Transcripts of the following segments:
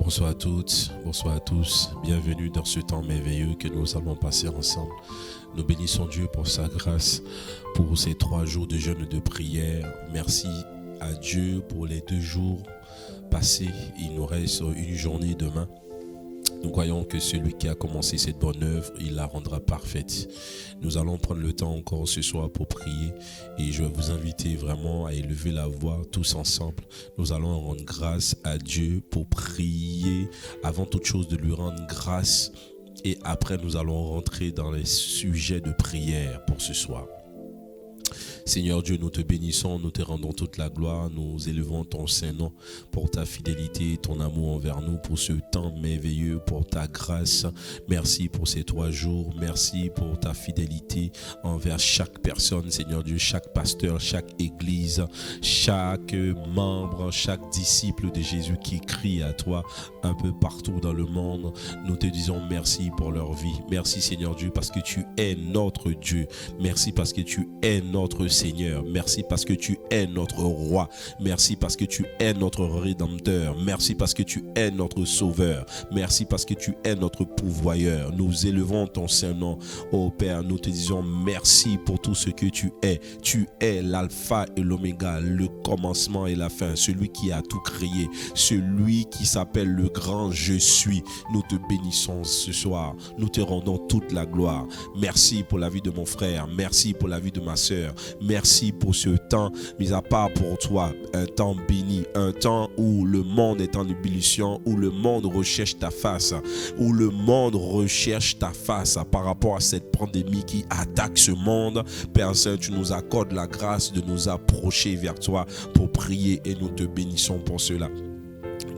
Bonsoir à toutes, bonsoir à tous. Bienvenue dans ce temps merveilleux que nous allons passer ensemble. Nous bénissons Dieu pour sa grâce, pour ces 3 jours de jeûne et de prière. Merci à Dieu pour les 2 jours passés. Il nous reste une journée demain. Nous croyons que celui qui a commencé cette bonne œuvre, il la rendra parfaite. Nous allons prendre le temps encore ce soir pour prier et je vais vous inviter vraiment à élever la voix tous ensemble. Nous allons rendre grâce à Dieu pour prier, avant toute chose de lui rendre grâce, et après nous allons rentrer dans les sujets de prière pour ce soir. Seigneur Dieu, nous te bénissons, nous te rendons toute la gloire, nous élevons ton Saint-Nom pour ta fidélité, ton amour envers nous, pour ce temps merveilleux, pour ta grâce. Merci pour ces 3 jours, merci pour ta fidélité envers chaque personne, Seigneur Dieu, chaque pasteur, chaque église, chaque membre, chaque disciple de Jésus qui crie à toi un peu partout dans le monde. Nous te disons merci pour leur vie. Merci Seigneur Dieu parce que tu es notre Dieu. Merci parce que tu es notre Seigneur, merci parce que tu es notre roi, merci parce que tu es notre rédempteur, merci parce que tu es notre sauveur, merci parce que tu es notre pourvoyeur. Nous élevons ton Saint-Nom, ô Père, nous te disons merci pour tout ce que tu es l'alpha et l'oméga, le commencement et la fin, celui qui a tout créé, celui qui s'appelle le grand je suis. Nous te bénissons ce soir, nous te rendons toute la gloire. Merci pour la vie de mon frère, merci pour la vie de ma sœur. Merci pour ce temps, mis à part pour toi, un temps béni, un temps où le monde est en ébullition, où le monde recherche ta face, où le monde recherche ta face par rapport à cette pandémie qui attaque ce monde. Père Saint, tu nous accordes la grâce de nous approcher vers toi pour prier et nous te bénissons pour cela.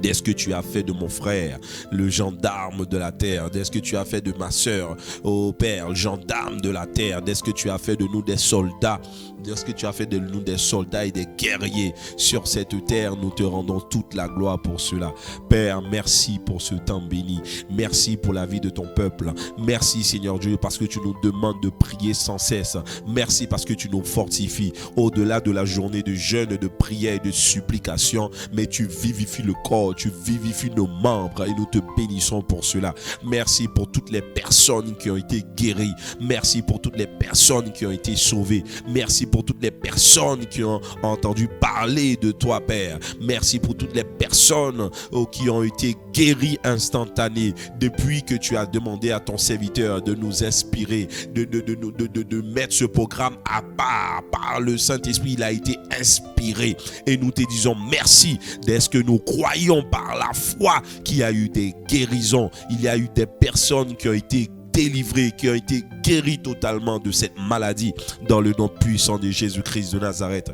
Dès ce que tu as fait de mon frère, le gendarme de la terre, dès ce que tu as fait de ma sœur, ô Père, le gendarme de la terre, dès ce que tu as fait de nous des soldats, dès ce que tu as fait de nous des soldats et des guerriers sur cette terre, nous te rendons toute la gloire pour cela. Père, merci pour ce temps béni, merci pour la vie de ton peuple, merci Seigneur Dieu parce que tu nous demandes de prier sans cesse, merci parce que tu nous fortifies au-delà de la journée de jeûne, de prière et de supplication, mais tu vivifies le corps, tu vivifies nos membres et nous te bénissons pour cela. Merci pour toutes les personnes qui ont été guéries. Merci pour toutes les personnes qui ont été sauvées. Merci pour toutes les personnes qui ont entendu parler de toi, Père. Merci pour toutes les personnes qui ont été guéries instantanées depuis que tu as demandé à ton serviteur de nous inspirer, de mettre ce programme à part. Par le Saint-Esprit, il a été inspiré et nous te disons merci. Dès ce que nous croyons par la foi qu'il y a eu des guérisons, il y a eu des personnes qui ont été délivrées, qui ont été guéries totalement de cette maladie dans le nom puissant de Jésus-Christ de Nazareth.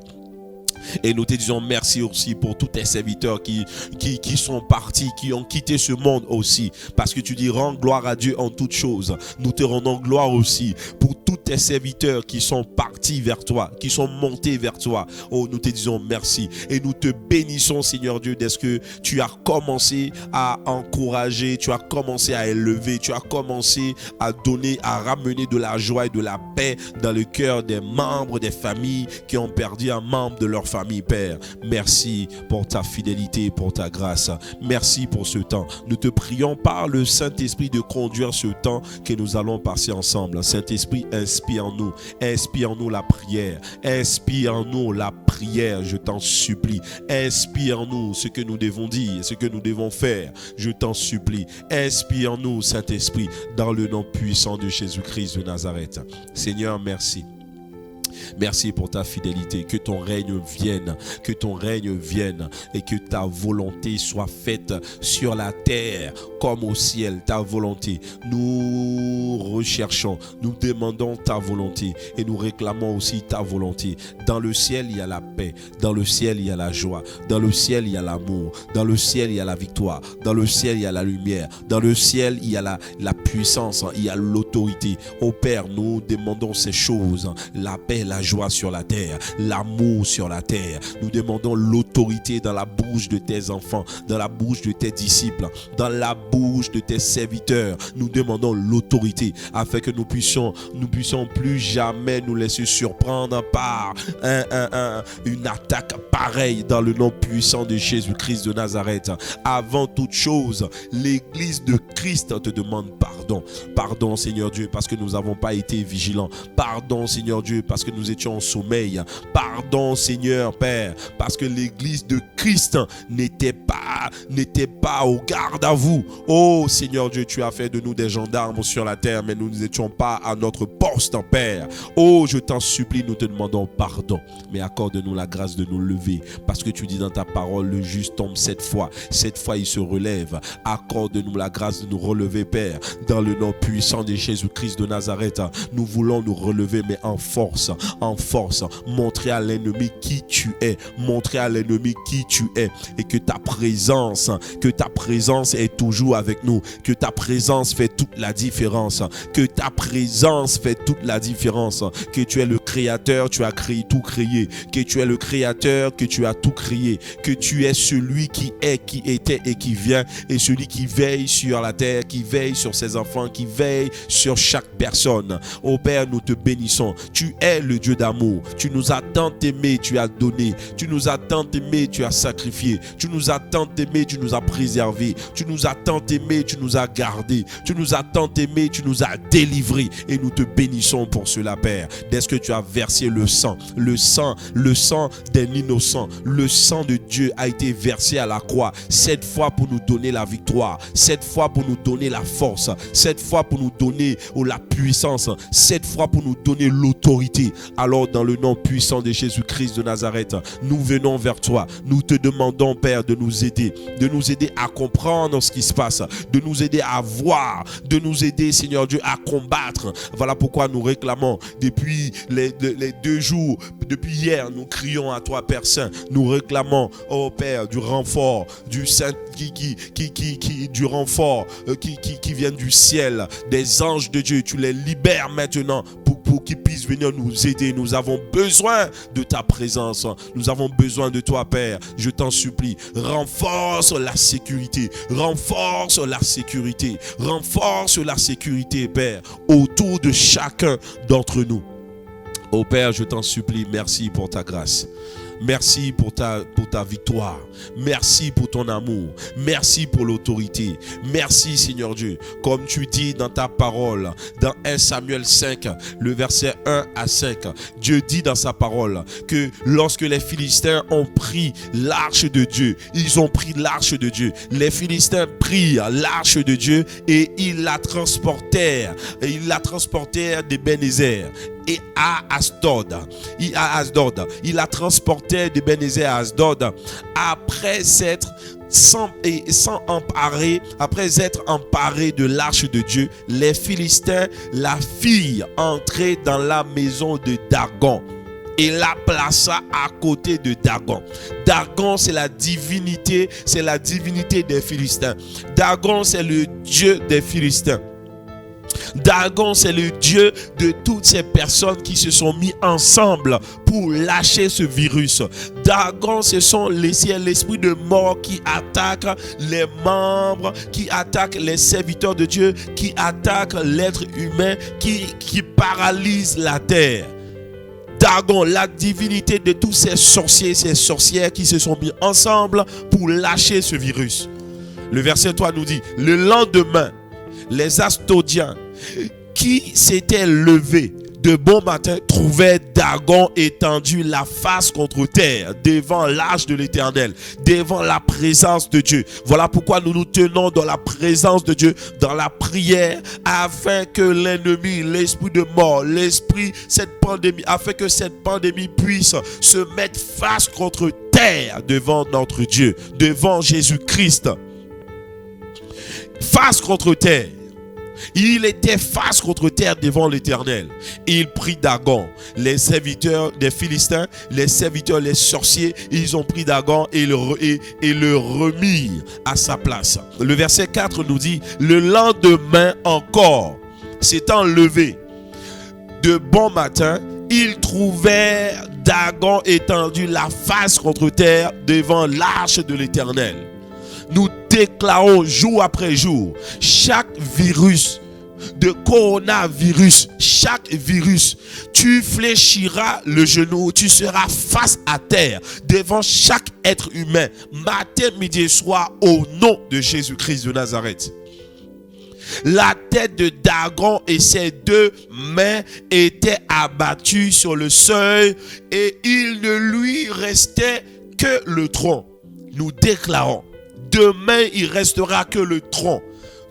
Et nous te disons merci aussi pour tous tes serviteurs qui sont partis, qui ont quitté ce monde aussi. Parce que tu dis rends gloire à Dieu en toutes choses. Nous te rendons gloire aussi pour tous tes serviteurs qui sont partis vers toi, qui sont montés vers toi. Oh, nous te disons merci. Et nous te bénissons Seigneur Dieu dès que tu as commencé à encourager, tu as commencé à élever, tu as commencé à donner, à ramener de la joie et de la paix dans le cœur des membres des familles qui ont perdu un membre de leur famille, Père. Merci pour ta fidélité, pour ta grâce. Merci pour ce temps. Nous te prions par le Saint-Esprit de conduire ce temps que nous allons passer ensemble. Saint-Esprit, inspire-nous la prière. Inspire-nous la prière, je t'en supplie. Inspire-nous ce que nous devons dire, ce que nous devons faire, je t'en supplie. Inspire-nous, Saint-Esprit, dans le nom puissant de Jésus-Christ de Nazareth. Seigneur, merci. Merci pour ta fidélité, que ton règne vienne et que ta volonté soit faite sur la terre comme au ciel, ta volonté. Nous recherchons, nous demandons ta volonté et nous réclamons aussi ta volonté. Dans le ciel, il y a la paix, dans le ciel, il y a la joie, dans le ciel, il y a l'amour, dans le ciel, il y a la victoire, dans le ciel, il y a la lumière, dans le ciel, il y a la puissance, il y a l'autorité. Ô Père, nous demandons ces choses, la paix, la joie sur la terre, l'amour sur la terre. Nous demandons l'autorité dans la bouche de tes enfants, dans la bouche de tes disciples, dans la bouche de tes serviteurs. Nous demandons l'autorité afin que nous puissions plus jamais nous laisser surprendre par une attaque pareille dans le nom puissant de Jésus-Christ de Nazareth. Avant toute chose, l'Église de Christ te demande pardon. Pardon, Seigneur Dieu, parce que nous n'avons pas été vigilants. Pardon, Seigneur Dieu, parce que nous étions en sommeil. Pardon, Seigneur Père, parce que l'Église de Christ n'était pas au garde à vous. Oh Seigneur Dieu, tu as fait de nous des gendarmes sur la terre, mais nous n'étions pas à notre poste, Père. Oh, je t'en supplie, nous te demandons pardon, mais accorde-nous la grâce de nous lever, parce que tu dis dans ta parole, le juste tombe 7 fois il se relève. Accorde-nous la grâce de nous relever, Père, dans le nom puissant de Jésus-Christ de Nazareth. Nous voulons nous relever, mais en force, montrer à l'ennemi qui tu es, et que ta présence est toujours avec nous, que ta présence fait toute la différence, que tu es le créateur, tu as créé tout créé, que tu es le créateur, que tu as tout créé, que tu es celui qui est, qui était et qui vient, et celui qui veille sur la terre, qui veille sur ses enfants, qui veille sur chaque personne. Ô Père, nous te bénissons. Tu es le Dieu d'amour. Tu nous as tant aimés, tu as donné. Tu nous as tant aimés, tu as sacrifié. Tu nous as tant aimés, tu nous as préservés. Tu nous as tant aimés, tu nous as gardés. Tu nous as tant aimés, tu nous as délivrés. Et nous te bénissons pour cela, Père. Dès que tu as versé le sang d'un innocent, le sang de Dieu a été versé à la croix, 7 fois pour nous donner la victoire, 7 fois pour nous donner la force, 7 fois pour nous donner la puissance, 7 fois pour nous donner l'autorité. Alors dans le nom puissant de Jésus-Christ de Nazareth, nous venons vers toi. Nous te demandons, Père, de nous aider à comprendre ce qui se passe, de nous aider à voir, de nous aider, Seigneur Dieu, à combattre. Voilà pourquoi nous réclamons depuis les 2 jours, depuis hier, nous crions à toi, Père Saint. Nous réclamons, oh Père, du renfort, du Saint du renfort qui vient du ciel, des anges de Dieu. Tu les libères maintenant pour qu'ils puissent venir nous aider. Nous avons besoin de ta présence. Nous avons besoin de toi, Père. Je t'en supplie, renforce la sécurité. Renforce la sécurité. Renforce la sécurité, Père, autour de chacun d'entre nous. Oh Père, je t'en supplie, merci pour ta grâce. Merci pour ta victoire. Merci pour ton amour. Merci pour l'autorité. Merci, Seigneur Dieu. Comme tu dis dans ta parole, dans 1 Samuel 5, le verset 1 à 5, Dieu dit dans sa parole que lorsque les Philistins ont pris l'arche de Dieu, ils ont pris l'arche de Dieu. Les Philistins prirent l'arche de Dieu et ils la transportèrent. d'Ebenezer et à Asdod. Il la transportait d'Ebenezer à Asdod après être emparés de l'arche de Dieu. Les Philistins la firent entrer dans la maison de Dagon et la plaça à côté de Dagon. Dagon, c'est la divinité des Philistins. Dagon, c'est le dieu des Philistins. Dagon, c'est le dieu de toutes ces personnes qui se sont mis ensemble pour lâcher ce virus. Dagon, c'est l'esprit de mort qui attaque les membres, qui attaque les serviteurs de Dieu, qui attaque l'être humain, qui paralyse la terre. Dagon, la divinité de tous ces sorciers, ces sorcières qui se sont mis ensemble pour lâcher ce virus. Le verset 3 nous dit, le lendemain, les Astodiens qui s'étaient levés de bon matin trouvaient Dagon étendu la face contre terre devant l'arche de l'Éternel, devant la présence de Dieu. Voilà pourquoi nous nous tenons dans la présence de Dieu, dans la prière, afin que l'ennemi, l'esprit de mort, afin que cette pandémie puisse se mettre face contre terre devant notre Dieu, devant Jésus-Christ. Face contre terre. Il était face contre terre devant l'Éternel. Il prit Dagon. Les serviteurs des Philistins, les serviteurs, les sorciers, ils ont pris Dagon et le remirent à sa place. Le verset 4 nous dit, le lendemain encore, s'étant levé de bon matin, ils trouvèrent Dagon étendu la face contre terre devant l'arche de l'Éternel. Nous déclarons jour après jour, chaque virus de coronavirus, chaque virus, tu fléchiras le genou, tu seras face à terre devant chaque être humain, matin, midi et soir, au nom de Jésus-Christ de Nazareth. La tête de Dagon et ses deux mains étaient abattues sur le seuil et il ne lui restait que le tronc. Nous déclarons, demain il restera que le tronc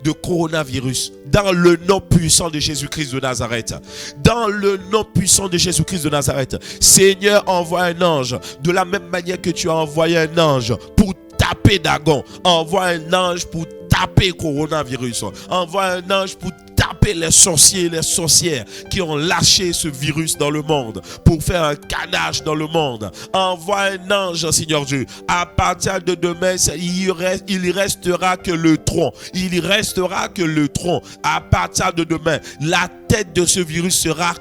de coronavirus dans le nom puissant de Jésus-Christ de Nazareth. Dans le nom puissant de Jésus-Christ de Nazareth. Seigneur, envoie un ange de la même manière que tu as envoyé un ange pour taper Dagon. Envoie un ange pour taper coronavirus. Envoie un ange pour taper les sorciers et les sorcières qui ont lâché ce virus dans le monde pour faire un canage dans le monde. Envoie un ange, Seigneur Dieu. À partir de demain, il restera que le tronc. Il restera que le tronc. À partir de demain, la tête de ce virus sera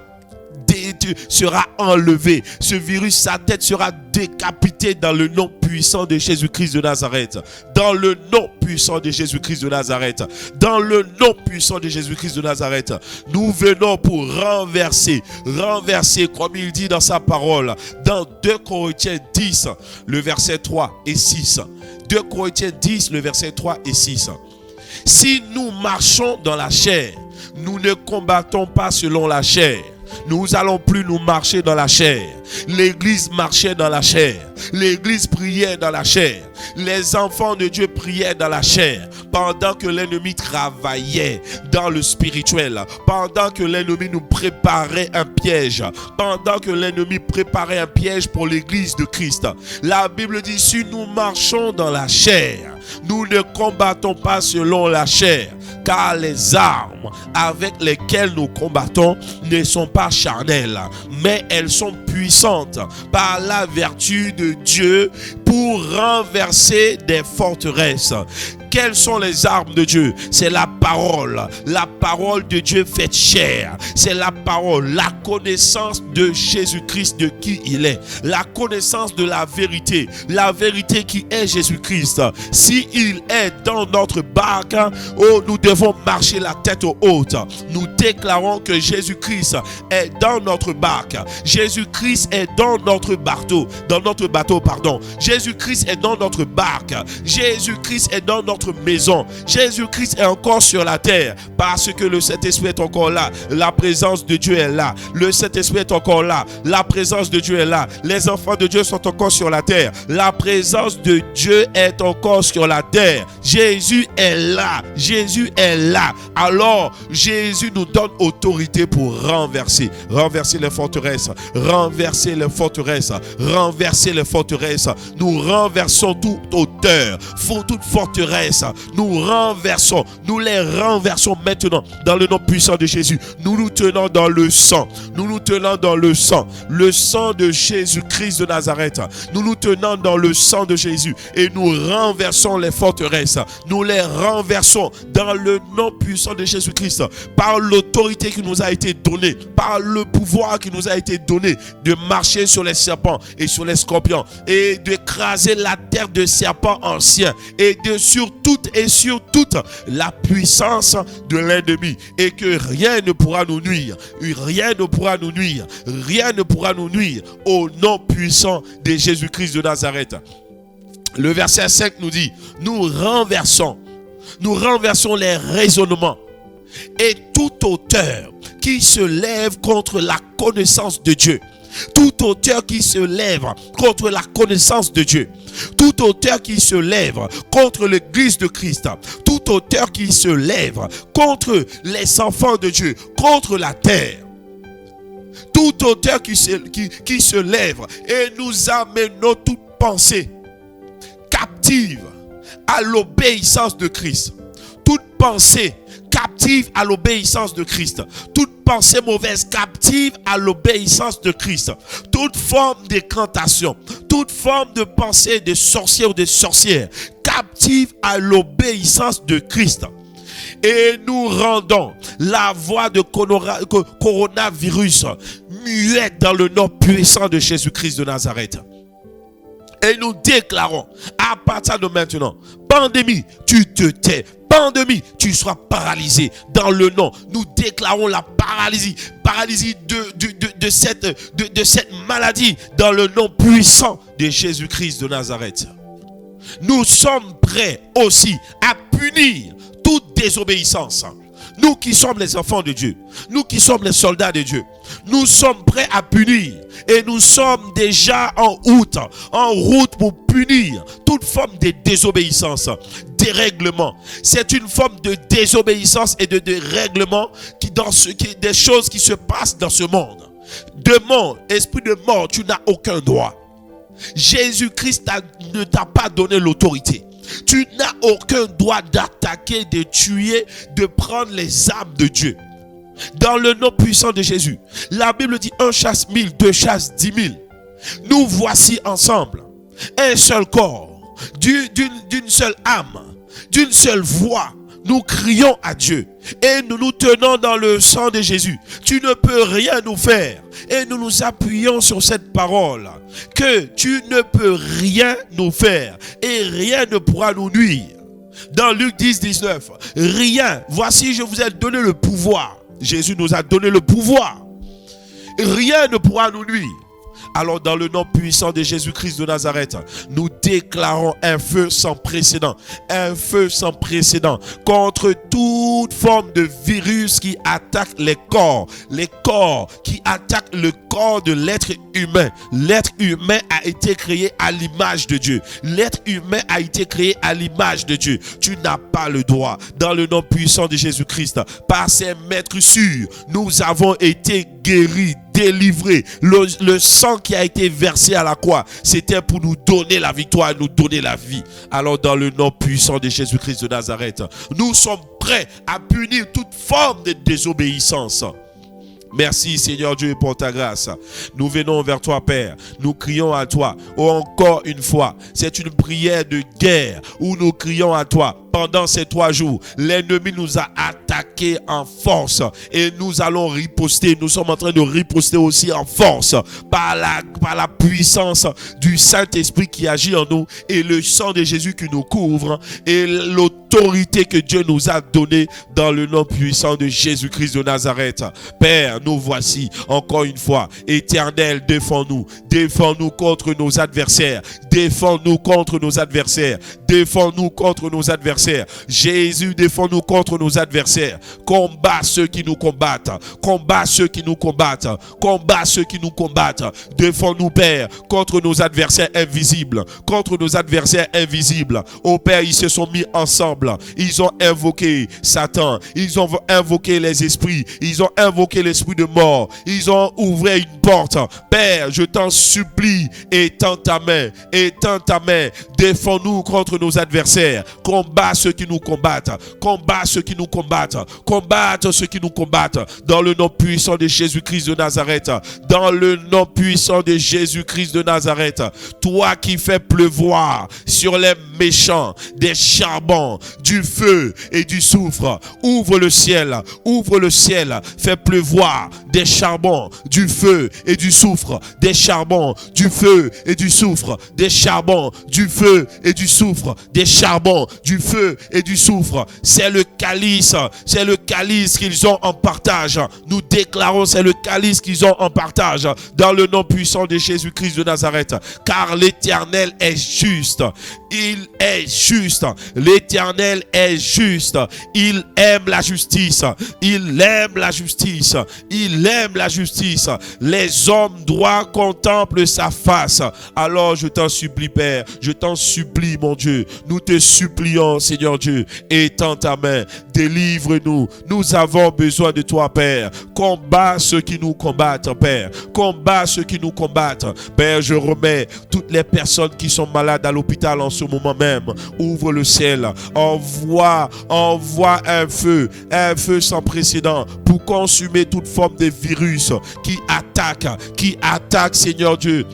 enlevé. Ce virus, sa tête sera décapitée dans le nom puissant de Jésus-Christ de Nazareth. Dans le nom puissant de Jésus-Christ de Nazareth. Dans le nom puissant de Jésus-Christ de Nazareth. Nous venons pour renverser, comme il dit dans sa parole, dans 2 Corinthiens 10, le verset 3 et 6. 2 Corinthiens 10, le verset 3 et 6. Si nous marchons dans la chair, nous ne combattons pas selon la chair. Nous allons plus nous marcher dans la chair. L'église marchait dans la chair. L'église priait dans la chair. Les enfants de Dieu priaient dans la chair. Pendant que l'ennemi travaillait dans le spirituel. Pendant que l'ennemi nous préparait un piège. Pendant que l'ennemi préparait un piège pour l'église de Christ. La Bible dit, si nous marchons dans la chair, nous ne combattons pas selon la chair. Car les armes avec lesquelles nous combattons ne sont pas charnelles, mais elles sont puissantes par la vertu de Dieu pour renverser des forteresses. Quelles sont les armes de Dieu? C'est la parole de Dieu faite chair. C'est la parole, la connaissance de Jésus-Christ, de qui il est, la connaissance de la vérité qui est Jésus-Christ. Si il est dans notre barque, nous devons marcher la tête haute. Nous déclarons que Jésus-Christ est dans notre barque. Jésus-Christ est dans notre bateau, Jésus-Christ est dans notre barque. Jésus-Christ est dans notre maison. Jésus-Christ est encore sur la terre parce que le Saint-Esprit est encore là. La présence de Dieu est là. Le Saint-Esprit est encore là. La présence de Dieu est là. Les enfants de Dieu sont encore sur la terre. La présence de Dieu est encore sur la terre. Jésus est là. Jésus est là. Alors, Jésus nous donne autorité pour renverser les forteresses. Renverser les forteresses. Nous renversons toute hauteur, toute forteresse. Nous les renversons maintenant dans le nom puissant de Jésus. Nous nous tenons dans le sang. Le sang de Jésus-Christ de Nazareth. Nous nous tenons dans le sang de Jésus et nous renversons les forteresses. Nous les renversons dans le nom puissant de Jésus-Christ, par l'autorité qui nous a été donnée, par le pouvoir qui nous a été donné de marcher sur les serpents et sur les scorpions et d'écraser la terre de serpents anciens et sur toute la puissance de l'ennemi, et que rien ne pourra nous nuire au nom puissant de Jésus-Christ de Nazareth. Le verset 5 nous dit, nous renversons les raisonnements et toute hauteur qui se lève contre la connaissance de Dieu. Toute hauteur qui se lève contre la connaissance de Dieu. Toute hauteur qui se lève contre l'église de Christ. Toute hauteur qui se lève contre les enfants de Dieu, contre la terre. Toute hauteur qui se lève, et nous amenons toute pensée captive à l'obéissance de Christ. Toute pensée captive à l'obéissance de Christ. Toute pensée mauvaise captive à l'obéissance de Christ. Toute forme d'incantation, toute forme de pensée de sorcier ou de sorcière captive à l'obéissance de Christ. Et nous rendons la voix de coronavirus muette dans le nom puissant de Jésus-Christ de Nazareth. Et nous déclarons, à partir de maintenant, pandémie, tu te tais. Pandémie, tu seras paralysé dans le nom. Nous déclarons la paralysie de cette maladie dans le nom puissant de Jésus-Christ de Nazareth. Nous sommes prêts aussi à punir toute désobéissance. Nous qui sommes les enfants de Dieu, nous qui sommes les soldats de Dieu, nous sommes prêts à punir et nous sommes déjà en route pour punir toute forme de désobéissance, dérèglement. C'est une forme de désobéissance et de dérèglement des choses qui se passent dans ce monde. Démon, esprit de mort, tu n'as aucun droit. Jésus-Christ ne t'a pas donné l'autorité. Tu n'as aucun droit d'attaquer, de tuer, de prendre les âmes de Dieu. Dans le nom puissant de Jésus, la Bible dit 1 chasse 1000, 2 chasse 10 000. Nous voici ensemble, un seul corps, d'une seule âme, d'une seule voix. Nous crions à Dieu et nous nous tenons dans le sang de Jésus. Tu ne peux rien nous faire. Et nous nous appuyons sur cette parole que tu ne peux rien nous faire et rien ne pourra nous nuire. Dans Luc 10, 19, rien. Voici, je vous ai donné le pouvoir. Jésus nous a donné le pouvoir. Rien ne pourra nous nuire. Alors dans le nom puissant de Jésus-Christ de Nazareth, nous déclarons un feu sans précédent contre toute forme de virus qui attaque les corps qui attaquent le corps de l'être humain. L'être humain a été créé à l'image de Dieu. L'être humain a été créé à l'image de Dieu. Tu n'as pas le droit. Dans le nom puissant de Jésus-Christ, par ses maîtres sûrs, nous avons été guéris, délivrés. Le sang qui a été versé à la croix, c'était pour nous donner la victoire, nous donner la vie. Alors dans le nom puissant de Jésus-Christ de Nazareth, nous sommes prêts à punir toute forme de désobéissance. Merci Seigneur Dieu pour ta grâce. Nous venons vers toi Père. Nous crions à toi. Oh, encore une fois, c'est une prière de guerre où nous crions à toi. Pendant ces 3 jours, l'ennemi nous a attaqués en force et nous allons riposter. Nous sommes en train de riposter aussi en force par la puissance du Saint-Esprit qui agit en nous et le sang de Jésus qui nous couvre et l'autorité que Dieu nous a donnée dans le nom puissant de Jésus-Christ de Nazareth. Père, nous voici encore une fois. Éternel, défends-nous. Défends-nous contre nos adversaires. Défends-nous contre nos adversaires. Défends-nous contre nos adversaires. Jésus, défends-nous contre nos adversaires. Combat ceux qui nous combattent. Combat ceux qui nous combattent. Combat ceux qui nous combattent. Défends-nous, Père, contre nos adversaires invisibles. Contre nos adversaires invisibles. Oh Père, ils se sont mis ensemble. Ils ont invoqué Satan. Ils ont invoqué les esprits. Ils ont invoqué l'esprit de mort. Ils ont ouvert une porte. Père, je t'en supplie, étends ta main. Étends ta main. Défends-nous contre nos adversaires. Combat ceux qui nous combattent. Combat ceux qui nous combattent. Combattre ceux qui nous combattent. Dans le nom puissant de Jésus-Christ de Nazareth. Dans le nom puissant de Jésus-Christ de Nazareth. Toi qui fais pleuvoir sur les méchants des charbons, du feu et du soufre. Ouvre le ciel. Ouvre le ciel. Fais pleuvoir des charbons, du feu et du soufre. Des charbons, du feu et du soufre. Des charbons, du feu et du soufre. Des charbons, du feu et du soufre. C'est le calice qu'ils ont en partage. Nous déclarons, c'est le calice qu'ils ont en partage dans le nom puissant de Jésus-Christ de Nazareth. Car l'Éternel est juste. Il est juste. L'Éternel est juste. Il aime la justice. Il aime la justice. Il aime la justice. Les hommes droits contemplent sa face. Alors je t'en supplie, Père. Je t'en supplie, mon Dieu. Nous te supplions, Seigneur Dieu. Étends ta main. Délivre-nous. Nous avons besoin de toi, Père. Combat ceux qui nous combattent, Père. Combat ceux qui nous combattent. Père, je remets toutes les personnes qui sont malades à l'hôpital en ce moment même. Ouvre le ciel. Envoie un feu sans précédent pour consumer toute forme de virus qui attaque, Seigneur Dieu,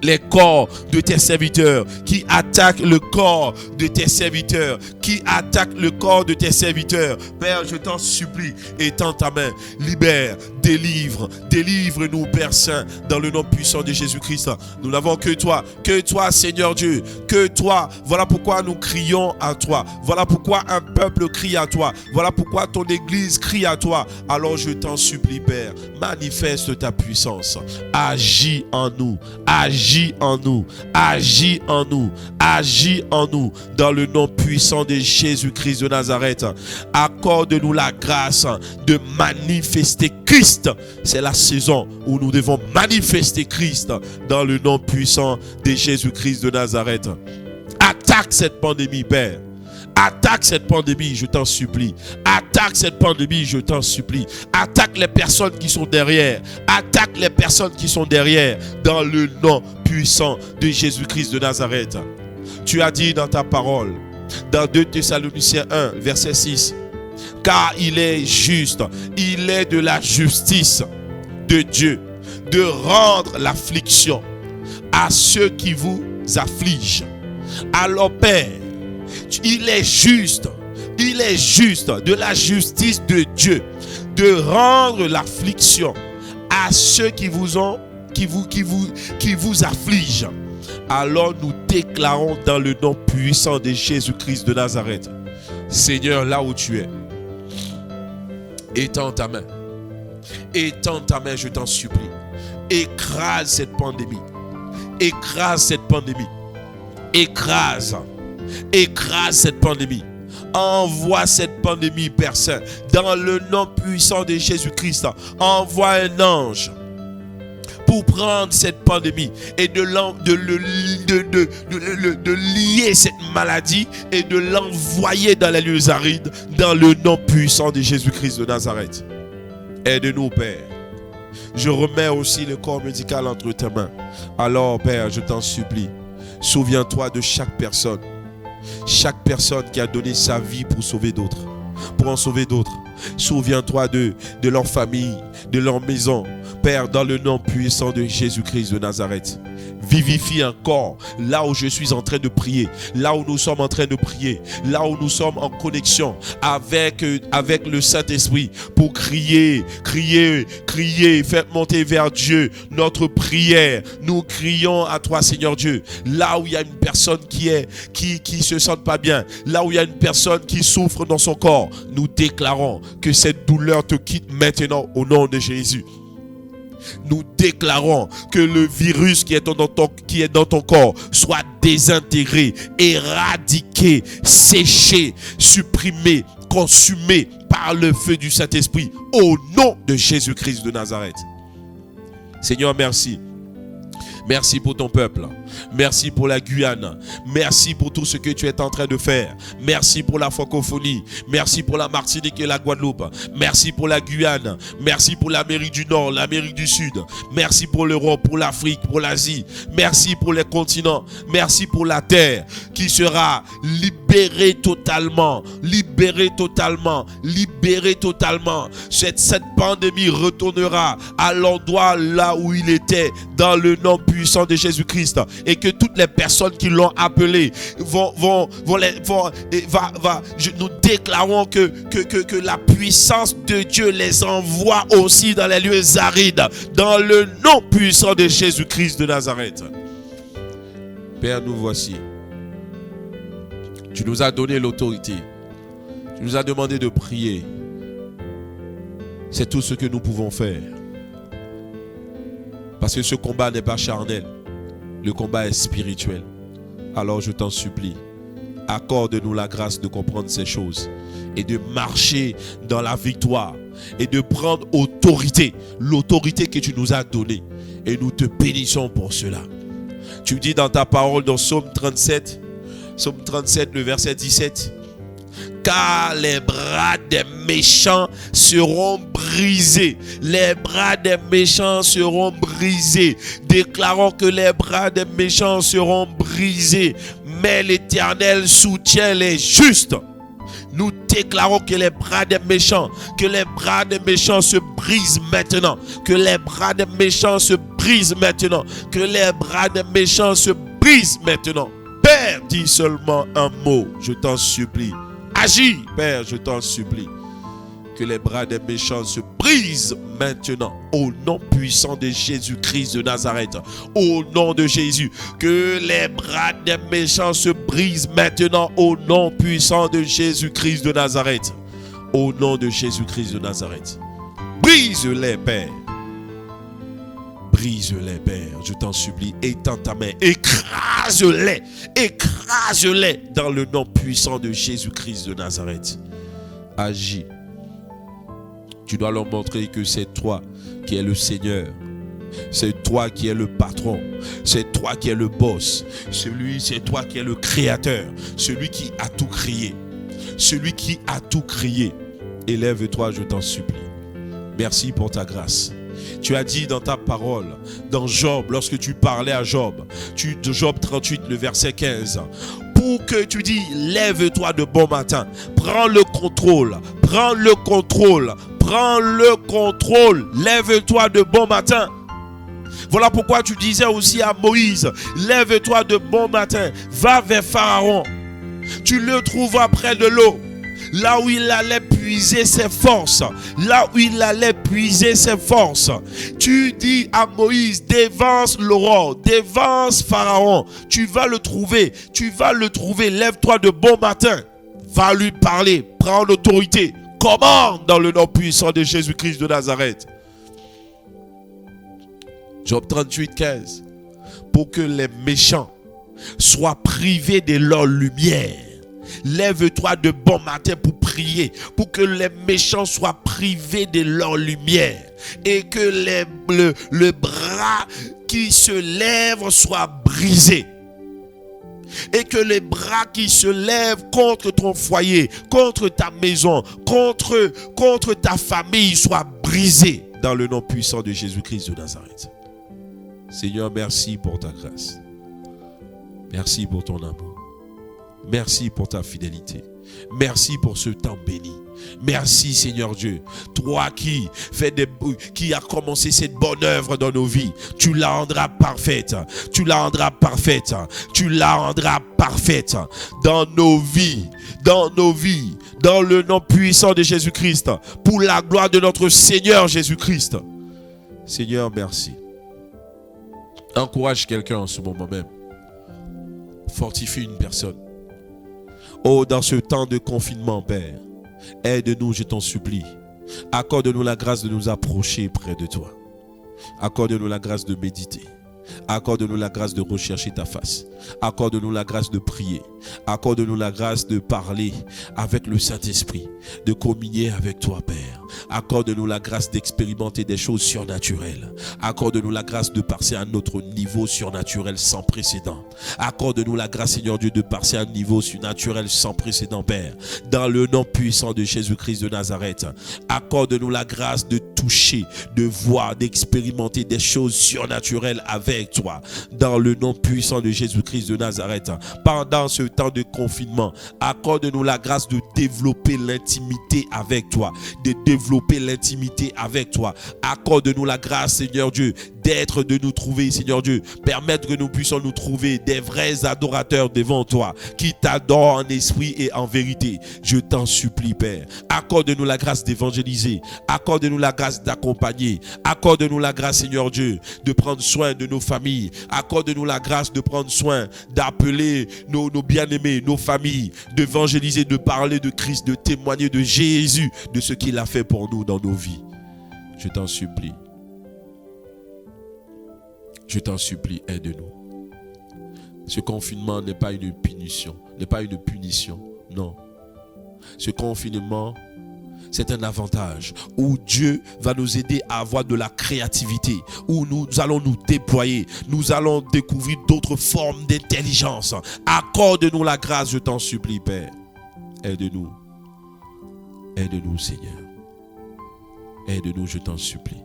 les corps de tes serviteurs, qui attaquent le corps de tes serviteurs, qui attaquent le corps de tes serviteurs. Père, je t'en supplie, étends ta main, libère, délivre-nous, Père Saint, dans le nom puissant de Jésus-Christ. Nous n'avons que toi, Seigneur Dieu, que toi. Voilà pourquoi nous crions à toi. Voilà pourquoi un peuple crie à toi. Voilà pourquoi ton église crie à toi. Alors je t'en supplie, Père, manifeste ta puissance. Agis en nous, agis en nous, agis en nous, agis en nous, dans le nom puissant de Jésus-Christ de Nazareth. Accorde-nous la grâce de manifester Christ. C'est la saison où nous devons manifester Christ dans le nom puissant de Jésus-Christ de Nazareth. Attaque cette pandémie, Père. Attaque cette pandémie, je t'en supplie. Attaque cette pandémie, je t'en supplie. Attaque les personnes qui sont derrière. Attaque les personnes qui sont derrière dans le nom puissant de Jésus-Christ de Nazareth. Tu as dit dans ta parole, dans 2 Thessaloniciens 1, verset 6, car il est juste, il est de la justice de Dieu de rendre l'affliction à ceux qui vous affligent. Alors Père, il est juste de la justice de Dieu de rendre l'affliction à ceux qui vous affligent. Alors nous déclarons dans le nom puissant de Jésus-Christ de Nazareth, Seigneur, là où tu es, étends ta main, je t'en supplie. Écrase cette pandémie, écrase cette pandémie, écrase cette pandémie. Envoie cette pandémie, Père Saint, dans le nom puissant de Jésus-Christ. Envoie un ange pour prendre cette pandémie et de lier cette maladie et de l'envoyer dans les lieux arides dans le nom puissant de Jésus-Christ de Nazareth. Aide-nous, Père. Je remets aussi le corps médical entre tes mains. Alors, Père, je t'en supplie, souviens-toi de chaque personne qui a donné sa vie pour sauver d'autres, pour en sauver d'autres. Souviens-toi de leur famille, de leur maison. Père, dans le nom puissant de Jésus-Christ de Nazareth, vivifie encore là où je suis en train de prier, là où nous sommes en train de prier, là où nous sommes en connexion avec le Saint-Esprit pour crier, faire monter vers Dieu notre prière. Nous crions à toi, Seigneur Dieu, là où il y a une personne qui se sent pas bien, là où il y a une personne qui souffre dans son corps, nous déclarons que cette douleur te quitte maintenant au nom de Jésus. Nous déclarons que le virus qui est dans ton corps soit désintégré, éradiqué, séché, supprimé, consumé par le feu du Saint-Esprit au nom de Jésus-Christ de Nazareth. Seigneur, merci. Merci pour ton peuple. Merci pour la Guyane. Merci pour tout ce que tu es en train de faire. Merci pour la francophonie. Merci pour la Martinique et la Guadeloupe. Merci pour la Guyane. Merci pour l'Amérique du Nord, l'Amérique du Sud. Merci pour l'Europe, pour l'Afrique, pour l'Asie. Merci pour les continents. Merci pour la terre qui sera libérée totalement. Libérée totalement. Libérée totalement. Cette pandémie retournera à l'endroit là où il était dans le nom puissant de Jésus-Christ, et que toutes les personnes qui l'ont appelé nous déclarons que la puissance de Dieu les envoie aussi dans les lieux arides dans le nom puissant de Jésus-Christ de Nazareth. Père, nous voici. Tu nous as donné l'autorité. Tu nous as demandé de prier. C'est tout ce que nous pouvons faire. Parce que ce combat n'est pas charnel. Le combat est spirituel. Alors je t'en supplie, accorde-nous la grâce de comprendre ces choses et de marcher dans la victoire et de prendre autorité, l'autorité que tu nous as donnée. Et nous te bénissons pour cela. Tu dis dans ta parole dans Psaume 37, le verset 17, car les bras des méchants seront brisés. Les bras des méchants seront brisés. Déclarons que les bras des méchants seront brisés. Mais l'Éternel soutient les justes. Nous déclarons que les bras des méchants se brisent maintenant. Que les bras des méchants se brisent maintenant. Que les bras des méchants se brisent maintenant. Père, dis seulement un mot, je t'en supplie. Agis, Père, je t'en supplie. Que les bras des méchants se brisent maintenant. Au nom puissant de Jésus-Christ de Nazareth. Au nom de Jésus. Que les bras des méchants se brisent maintenant. Au nom puissant de Jésus-Christ de Nazareth. Au nom de Jésus-Christ de Nazareth. Brise-les, Père. Brise-les, Père. Je t'en supplie. Étends ta main. Écrase-les. Écrase-les dans le nom puissant de Jésus-Christ de Nazareth. Agis. Tu dois leur montrer que c'est toi qui es le Seigneur. C'est toi qui es le patron. C'est toi qui es le boss. C'est toi qui es le créateur. Celui qui a tout créé. Celui qui a tout créé. Élève-toi, je t'en supplie. Merci pour ta grâce. Tu as dit dans ta parole, dans Job, lorsque tu parlais à Job, Job 38, le verset 15, pour que tu dis, lève-toi de bon matin, prends le contrôle, prends le contrôle, prends le contrôle, lève-toi de bon matin. Voilà pourquoi tu disais aussi à Moïse, lève-toi de bon matin, va vers Pharaon, tu le trouveras près de l'eau. Là où il allait puiser ses forces. Là où il allait puiser ses forces. Tu dis à Moïse, dévance l'aurore, dévance Pharaon. Tu vas le trouver. Tu vas le trouver. Lève-toi de bon matin. Va lui parler. Prends l'autorité. Commande dans le nom puissant de Jésus-Christ de Nazareth. Job 38, 15. Pour que les méchants soient privés de leur lumière. Lève-toi de bon matin pour prier, pour que les méchants soient privés de leur lumière et que le bras qui se lève soit brisé. Et que les bras qui se lèvent contre ton foyer, contre ta maison, contre ta famille soient brisés dans le nom puissant de Jésus-Christ de Nazareth. Seigneur, merci pour ta grâce. Merci pour ton amour. Merci pour ta fidélité. Merci pour ce temps béni. Merci Seigneur Dieu. Toi qui a commencé cette bonne œuvre dans nos vies. Tu la rendras parfaite. Tu la rendras parfaite. Tu la rendras parfaite dans nos vies. Dans nos vies. Dans le nom puissant de Jésus-Christ. Pour la gloire de notre Seigneur Jésus-Christ. Seigneur, merci. Encourage quelqu'un en ce moment même. Fortifie une personne. Oh, dans ce temps de confinement, Père, aide-nous, je t'en supplie. Accorde-nous la grâce de nous approcher près de toi. Accorde-nous la grâce de méditer. Accorde-nous la grâce de rechercher ta face. Accorde-nous la grâce de prier. Accorde-nous la grâce de parler avec le Saint-Esprit, de communier avec toi, Père. Accorde-nous la grâce d'expérimenter des choses surnaturelles. Accorde-nous la grâce de passer à un autre niveau surnaturel sans précédent. Accorde-nous la grâce, Seigneur Dieu, de passer à un niveau surnaturel sans précédent, Père. Dans le nom puissant de Jésus-Christ de Nazareth. Accorde-nous la grâce de toucher, de voir, d'expérimenter des choses surnaturelles avec toi. Dans le nom puissant de Jésus-Christ de Nazareth. Pendant ce temps de confinement, accorde-nous la grâce de développer l'intimité avec toi. De développer l'intimité avec toi. Accorde-nous la grâce, Seigneur Dieu, de nous trouver, Seigneur Dieu. Permettre que nous puissions nous trouver des vrais adorateurs devant toi, qui t'adorent en esprit et en vérité. Je t'en supplie, Père. Accorde-nous la grâce d'évangéliser. Accorde-nous la grâce d'accompagner. Accorde-nous la grâce, Seigneur Dieu, de prendre soin de nos familles. Accorde-nous la grâce de prendre soin, d'appeler nos bien-aimés, nos familles, d'évangéliser, de parler de Christ, de témoigner de Jésus, de ce qu'il a fait pour nous dans nos vies. Je t'en supplie. Je t'en supplie, aide-nous. Ce confinement n'est pas une punition, non. Ce confinement, c'est un avantage où Dieu va nous aider à avoir de la créativité, où nous allons nous déployer, nous allons découvrir d'autres formes d'intelligence. Accorde-nous la grâce, je t'en supplie, Père. Aide-nous. Aide-nous, Seigneur. Aide-nous, je t'en supplie.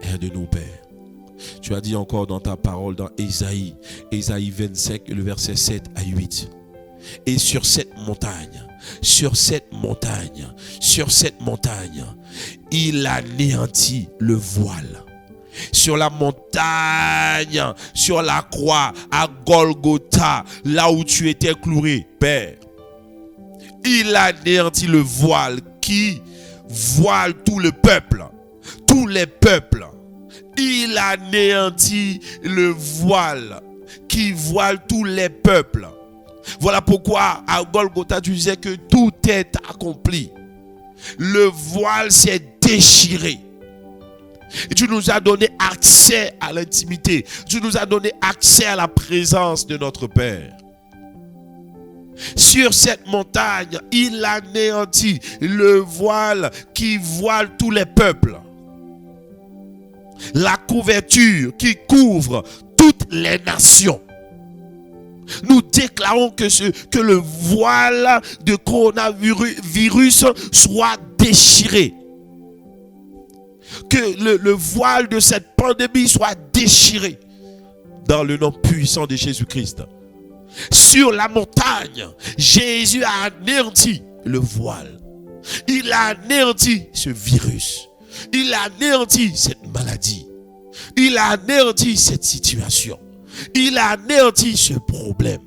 Aide-nous, Père. Tu as dit encore dans ta parole, dans Ésaïe 25, le verset 7 à 8. Et sur cette montagne, sur cette montagne, il anéantit le voile. Sur la montagne, sur la croix, à Golgotha, là où tu étais cloué, Père, il anéantit le voile qui voile tout le peuple, tous les peuples. Il anéantit le voile qui voile tous les peuples. Voilà pourquoi à Golgotha tu disais que tout est accompli. Le voile s'est déchiré. Et tu nous as donné accès à l'intimité. Tu nous as donné accès à la présence de notre Père. Sur cette montagne, il anéantit le voile qui voile tous les peuples. La couverture qui couvre toutes les nations. Nous déclarons que le voile de coronavirus soit déchiré. Que le voile de cette pandémie soit déchiré dans le nom puissant de Jésus-Christ. Sur la montagne, Jésus a anéanti le voile. Il a anéanti ce virus. Il a anéanti cette maladie. Il a anéanti cette situation. Il a anéanti ce problème.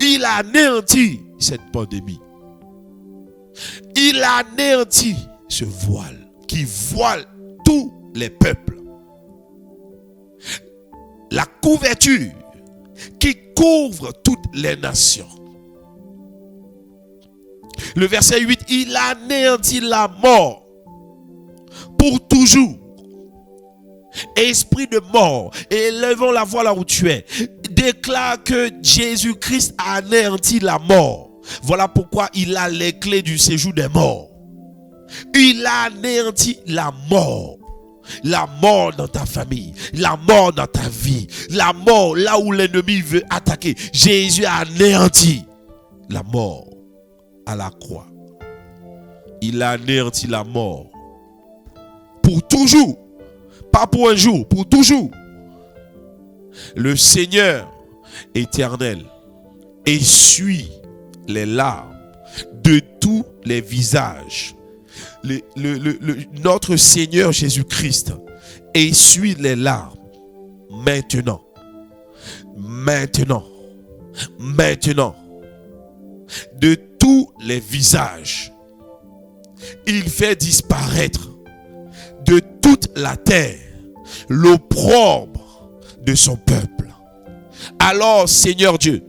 Il a anéanti cette pandémie. Il a anéanti ce voile qui voile tous les peuples. La couverture qui couvre toutes les nations. Le verset 8, il a anéanti la mort pour toujours. Esprit de mort, élevons la voix là où tu es. Déclare que Jésus-Christ a anéanti la mort. Voilà pourquoi il a les clés du séjour des morts. Il a anéanti la mort. La mort dans ta famille, la mort dans ta vie, la mort là où l'ennemi veut attaquer. Jésus a anéanti la mort à la croix. Il a anéanti la mort pour toujours. Pas pour un jour, pour toujours. Le Seigneur éternel essuie les larmes de tous les visages. Notre Seigneur Jésus-Christ essuie les larmes maintenant de tous les visages. Il fait disparaître de toute la terre l'opprobre de son peuple. Alors, Seigneur Dieu,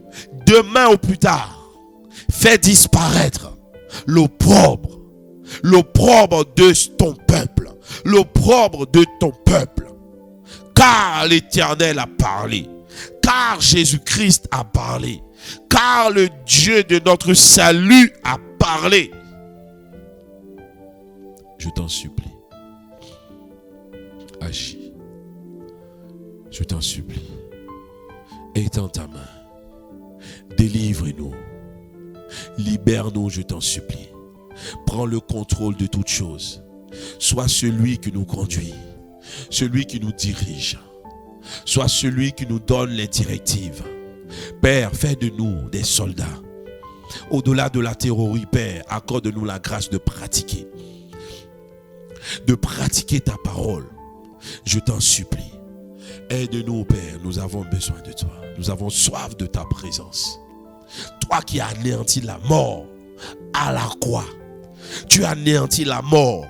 demain au plus tard, fais disparaître l'opprobre de ton peuple, l'opprobre de ton peuple. Car l'Éternel a parlé, car Jésus-Christ a parlé, car le Dieu de notre salut a parlé. Je t'en supplie, agis. Je t'en supplie, étends ta main, délivre-nous, libère-nous, je t'en supplie. Prends le contrôle de toutes choses. Sois celui qui nous conduit, celui qui nous dirige, sois celui qui nous donne les directives. Père, fais de nous des soldats. Au-delà de la théorie, Père, accorde-nous la grâce de pratiquer ta parole. Je t'en supplie. Aide-nous, Père, nous avons besoin de toi. Nous avons soif de ta présence. Toi qui as anéanti la mort à la croix. Tu as anéanti la mort.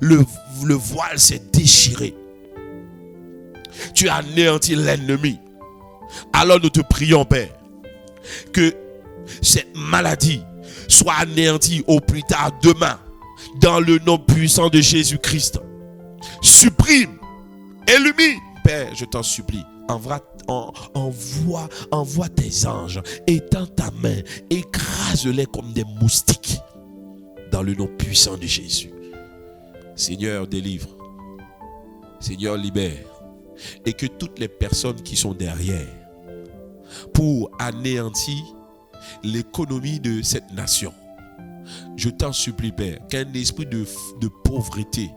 Le voile s'est déchiré. Tu as anéanti l'ennemi. Alors nous te prions, Père, que cette maladie soit anéantie au plus tard demain, dans le nom puissant de Jésus-Christ. Supprime, illumine, Père, je t'en supplie. Envoie tes anges, étends ta main, écrase-les comme des moustiques, dans le nom puissant de Jésus. Seigneur, délivre. Seigneur, libère. Et que toutes les personnes qui sont derrière pour anéantir l'économie de cette nation, je t'en supplie, Père, qu'un esprit de pauvreté,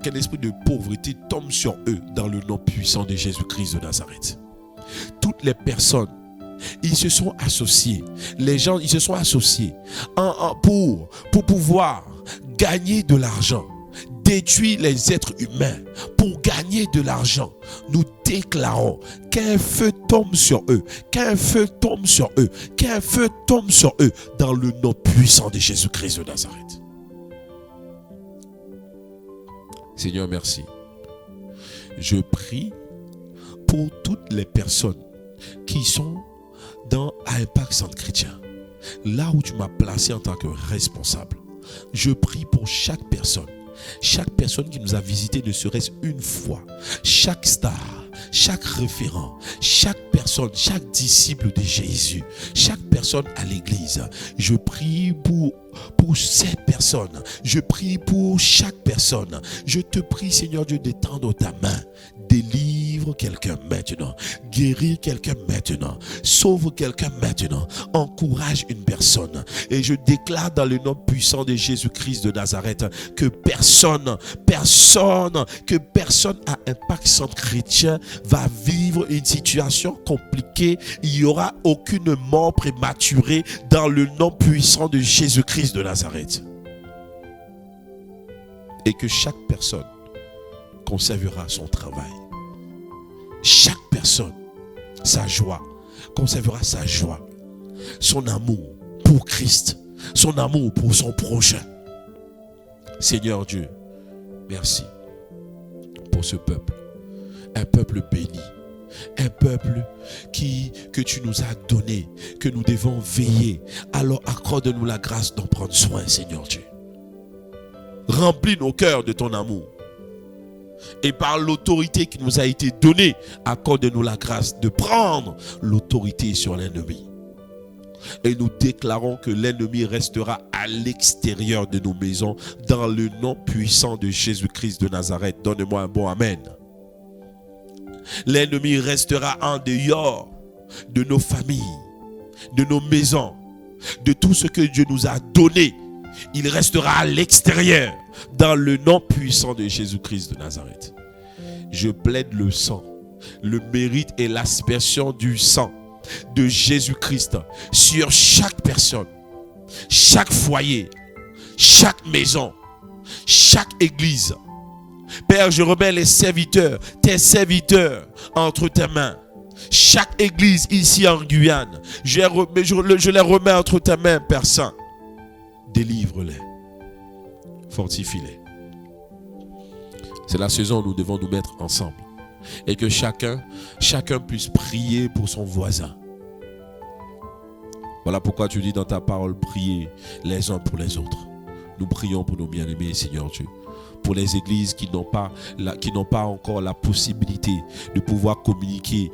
qu'un esprit de pauvreté tombe sur eux dans le nom puissant de Jésus-Christ de Nazareth. Toutes les personnes ils se sont associés. Les gens, ils se sont associés pour pouvoir gagner de l'argent, détruire les êtres humains pour gagner de l'argent. Nous déclarons qu'un feu tombe sur eux, qu'un feu tombe sur eux, qu'un feu tombe sur eux dans le nom puissant de Jésus-Christ de Nazareth. Seigneur, merci. Je prie pour toutes les personnes qui sont dans Impact Centre Chrétien, là où tu m'as placé en tant que responsable. Je prie pour chaque personne qui nous a visité ne serait-ce une fois, chaque star, chaque référent, chaque personne, chaque disciple de Jésus, chaque personne à l'église. Je prie pour ces personnes. Je prie pour chaque personne. Je te prie, Seigneur Dieu, d'étendre ta main. Délivre quelqu'un maintenant. Guéris quelqu'un maintenant. Sauve quelqu'un maintenant. Encourage une personne. Et je déclare dans le nom puissant de Jésus-Christ de Nazareth que personne à Impact Centre Chrétien va vivre une situation compliquée. Il n'y aura aucune mort prématurée dans le nom puissant de Jésus-Christ de Nazareth. Et que chaque personne conservera son travail. Chaque personne, sa joie, conservera sa joie, son amour pour Christ, son amour pour son prochain. Seigneur Dieu, merci pour ce peuple, un peuple béni, un peuple que tu nous as donné, que nous devons veiller. Alors accorde-nous la grâce d'en prendre soin, Seigneur Dieu. Remplis nos cœurs de ton amour. Et par l'autorité qui nous a été donnée, accorde-nous la grâce de prendre l'autorité sur l'ennemi. Et nous déclarons que l'ennemi restera à l'extérieur de nos maisons dans le nom puissant de Jésus-Christ de Nazareth. Donne-moi un bon amen. L'ennemi restera en dehors de nos familles, de nos maisons, de tout ce que Dieu nous a donné. Il restera à l'extérieur dans le nom puissant de Jésus-Christ de Nazareth. Je plaide le sang, le mérite et l'aspersion du sang de Jésus-Christ sur chaque personne, chaque foyer, chaque maison, chaque église. Père, je remets les serviteurs, tes serviteurs entre tes mains. Chaque église ici en Guyane, je les remets entre tes mains, Père Saint. Délivre-les, fortifie-les. C'est la saison où nous devons nous mettre ensemble et que chacun puisse prier pour son voisin. Voilà pourquoi tu dis dans ta parole, priez les uns pour les autres. Nous prions pour nos bien-aimés, Seigneur Dieu. Pour les églises qui n'ont pas encore la possibilité de pouvoir communiquer,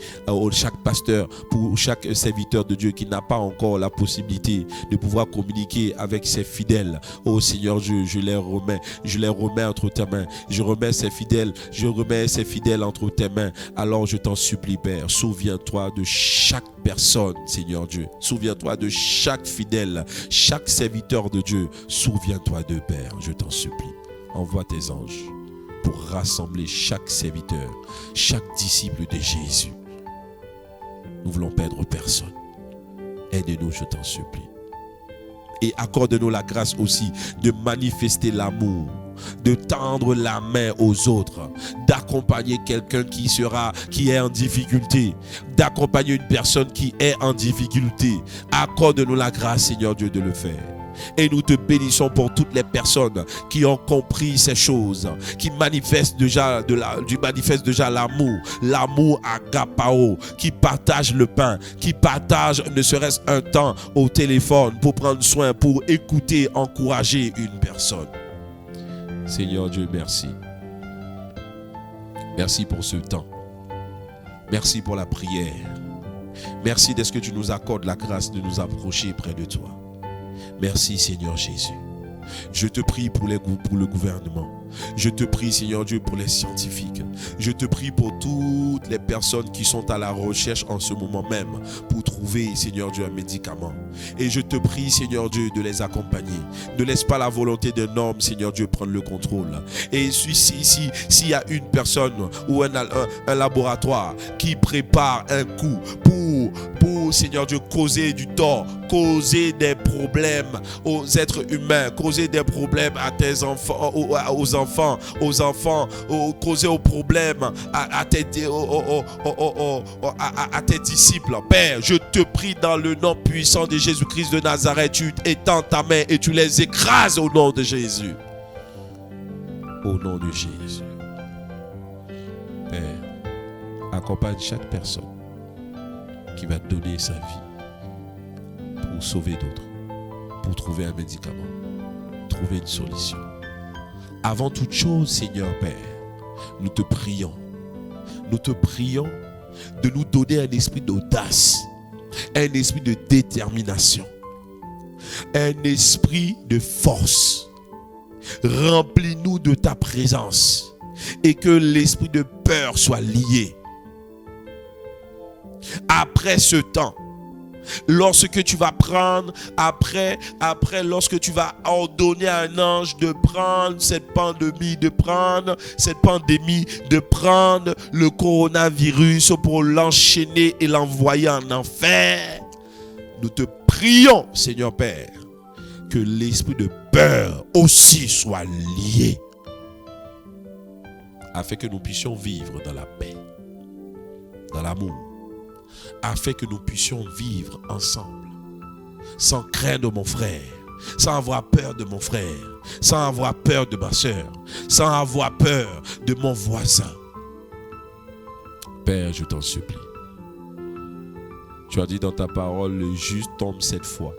chaque pasteur, pour chaque serviteur de Dieu qui n'a pas encore la possibilité de pouvoir communiquer avec ses fidèles. Oh Seigneur Dieu, je les remets entre tes mains. Je remets ces fidèles entre tes mains. Alors je t'en supplie, Père, souviens-toi de chaque personne, Seigneur Dieu. Souviens-toi de chaque fidèle, chaque serviteur de Dieu. Souviens-toi d'eux, Père, je t'en supplie. Envoie tes anges pour rassembler chaque serviteur, chaque disciple de Jésus. Nous voulons perdre personne. Aide-nous, je t'en supplie. Et accorde-nous la grâce aussi de manifester l'amour, de tendre la main aux autres, d'accompagner quelqu'un qui est en difficulté, d'accompagner une personne qui est en difficulté. Accorde-nous la grâce, Seigneur Dieu, de le faire. Et nous te bénissons pour toutes les personnes qui ont compris ces choses, qui manifestent déjà l'amour agapao, qui partagent le pain, qui partagent ne serait-ce un temps au téléphone pour prendre soin, pour écouter, encourager une personne. Seigneur Dieu, merci. Merci pour ce temps. Merci pour la prière. Merci de ce que tu nous accordes la grâce de nous approcher près de toi. Merci Seigneur Jésus. Je te prie pour le gouvernement. Je te prie, Seigneur Dieu, pour les scientifiques. Je te prie pour toutes les personnes qui sont à la recherche en ce moment même pour trouver, Seigneur Dieu, un médicament. Et je te prie, Seigneur Dieu, de les accompagner. Ne laisse pas la volonté d'un homme, Seigneur Dieu, prendre le contrôle. Et s'il y a une personne ou un laboratoire qui prépare un coup pour, Seigneur Dieu, causer du tort, causer des problèmes aux êtres humains, causer des problèmes à tes enfants, aux enfants, causer aux problèmes à tes disciples. Père, je te prie dans le nom puissant de Jésus-Christ de Nazareth, tu étends ta main et tu les écrases au nom de Jésus. Au nom de Jésus. Père, accompagne chaque personne qui va donner sa vie pour sauver d'autres, pour trouver un médicament, trouver une solution. Avant toute chose, Seigneur Père, nous te prions de nous donner un esprit d'audace, un esprit de détermination, un esprit de force. Remplis-nous de ta présence et que l'esprit de peur soit lié. Après ce temps, lorsque tu vas prendre, après lorsque tu vas ordonner à un ange de prendre cette pandémie, de prendre le coronavirus pour l'enchaîner et l'envoyer en enfer, nous te prions, Seigneur Père, que l'esprit de peur aussi soit lié, afin que nous puissions vivre dans la paix, dans l'amour, afin que nous puissions vivre ensemble, sans craindre mon frère, sans avoir peur de mon frère, sans avoir peur de ma soeur, sans avoir peur de mon voisin. Père, je t'en supplie. Tu as dit dans ta parole, le juste tombe 7 fois.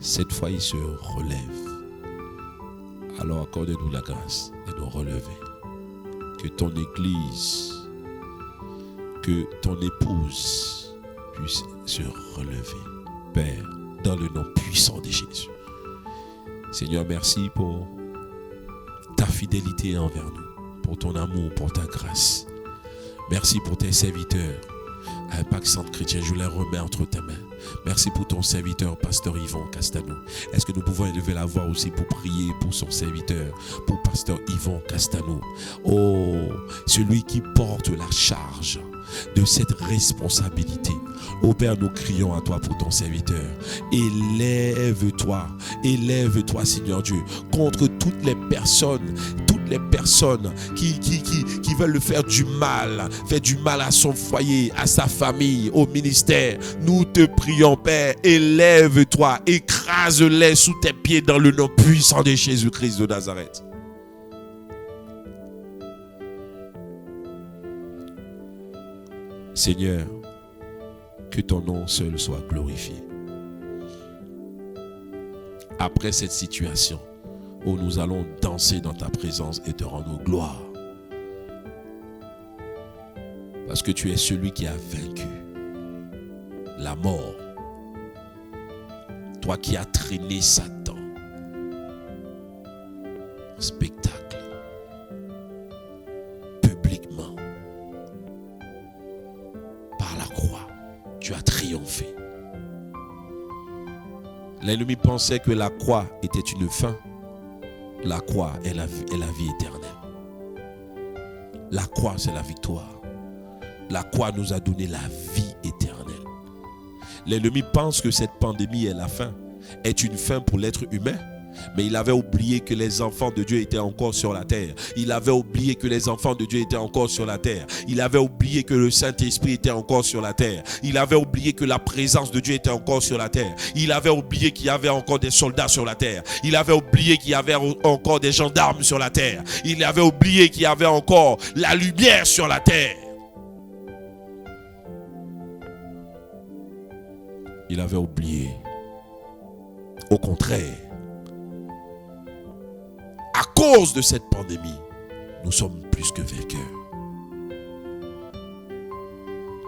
7 fois, il se relève. Alors accorde-nous la grâce de nous relever. Que ton Église, que ton épouse puisse se relever. Père, dans le nom puissant de Jésus. Seigneur, merci pour ta fidélité envers nous, pour ton amour, pour ta grâce. Merci pour tes serviteurs. Impact Centre Chrétien, je les remets entre tes mains. Merci pour ton serviteur, Pasteur Yvon Castano. Est-ce que nous pouvons élever la voix aussi pour prier pour son serviteur, pour Pasteur Yvon Castano? Oh, celui qui porte la charge de cette responsabilité. Oh Père, nous crions à toi pour ton serviteur. Élève-toi, Seigneur Dieu, contre toutes les personnes qui veulent le faire du mal à son foyer, à sa famille, au ministère. Nous te prions, Père, élève-toi, écrase-les sous tes pieds dans le nom puissant de Jésus-Christ de Nazareth. Seigneur, que ton nom seul soit glorifié. Après cette situation où nous allons danser dans ta présence et te rendre gloire, parce que tu es celui qui a vaincu la mort, toi qui as traîné Satan en spectacle, publiquement, par la croix, tu as triomphé. L'ennemi pensait que la croix était une fin. La croix est la vie éternelle. La croix, c'est la victoire. La croix nous a donné la vie éternelle. L'ennemi pense que cette pandémie est la fin, est une fin pour l'être humain. Mais il avait oublié que les enfants de Dieu étaient encore sur la terre. Il avait oublié que les enfants de Dieu étaient encore sur la terre. Il avait oublié que le Saint-Esprit était encore sur la terre. Il avait oublié que la présence de Dieu était encore sur la terre. Il avait oublié qu'il y avait encore des soldats sur la terre. Il avait oublié qu'il y avait encore des gendarmes sur la terre. Il avait oublié qu'il y avait encore la lumière sur la terre. Il avait oublié. Au contraire, à cause de cette pandémie, nous sommes plus que vainqueurs.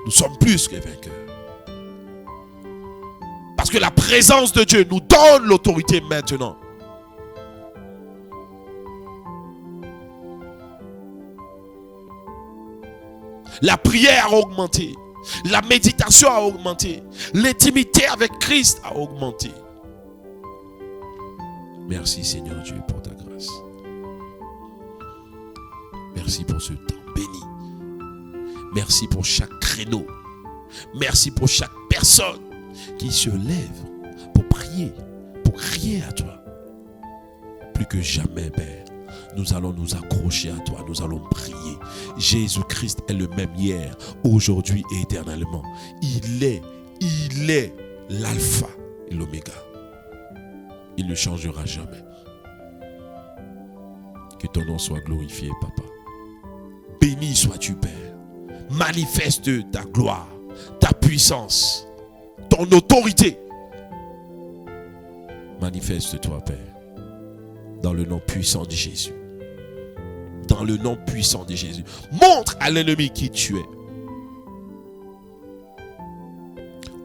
Nous sommes plus que vainqueurs. Parce que la présence de Dieu nous donne l'autorité maintenant. La prière a augmenté. La méditation a augmenté. L'intimité avec Christ a augmenté. Merci Seigneur Dieu pour ta grâce. Merci pour ce temps béni. Merci pour chaque créneau. Merci pour chaque personne qui se lève pour prier, pour crier à toi. Plus que jamais, Père, nous allons nous accrocher à toi, nous allons prier. Jésus-Christ est le même hier, aujourd'hui et éternellement. Il est l'alpha et l'oméga. Il ne changera jamais. Que ton nom soit glorifié, Papa. Béni sois-tu, Père. Manifeste ta gloire, ta puissance, ton autorité. Manifeste-toi, Père, dans le nom puissant de Jésus. Dans le nom puissant de Jésus. Montre à l'ennemi qui tu es.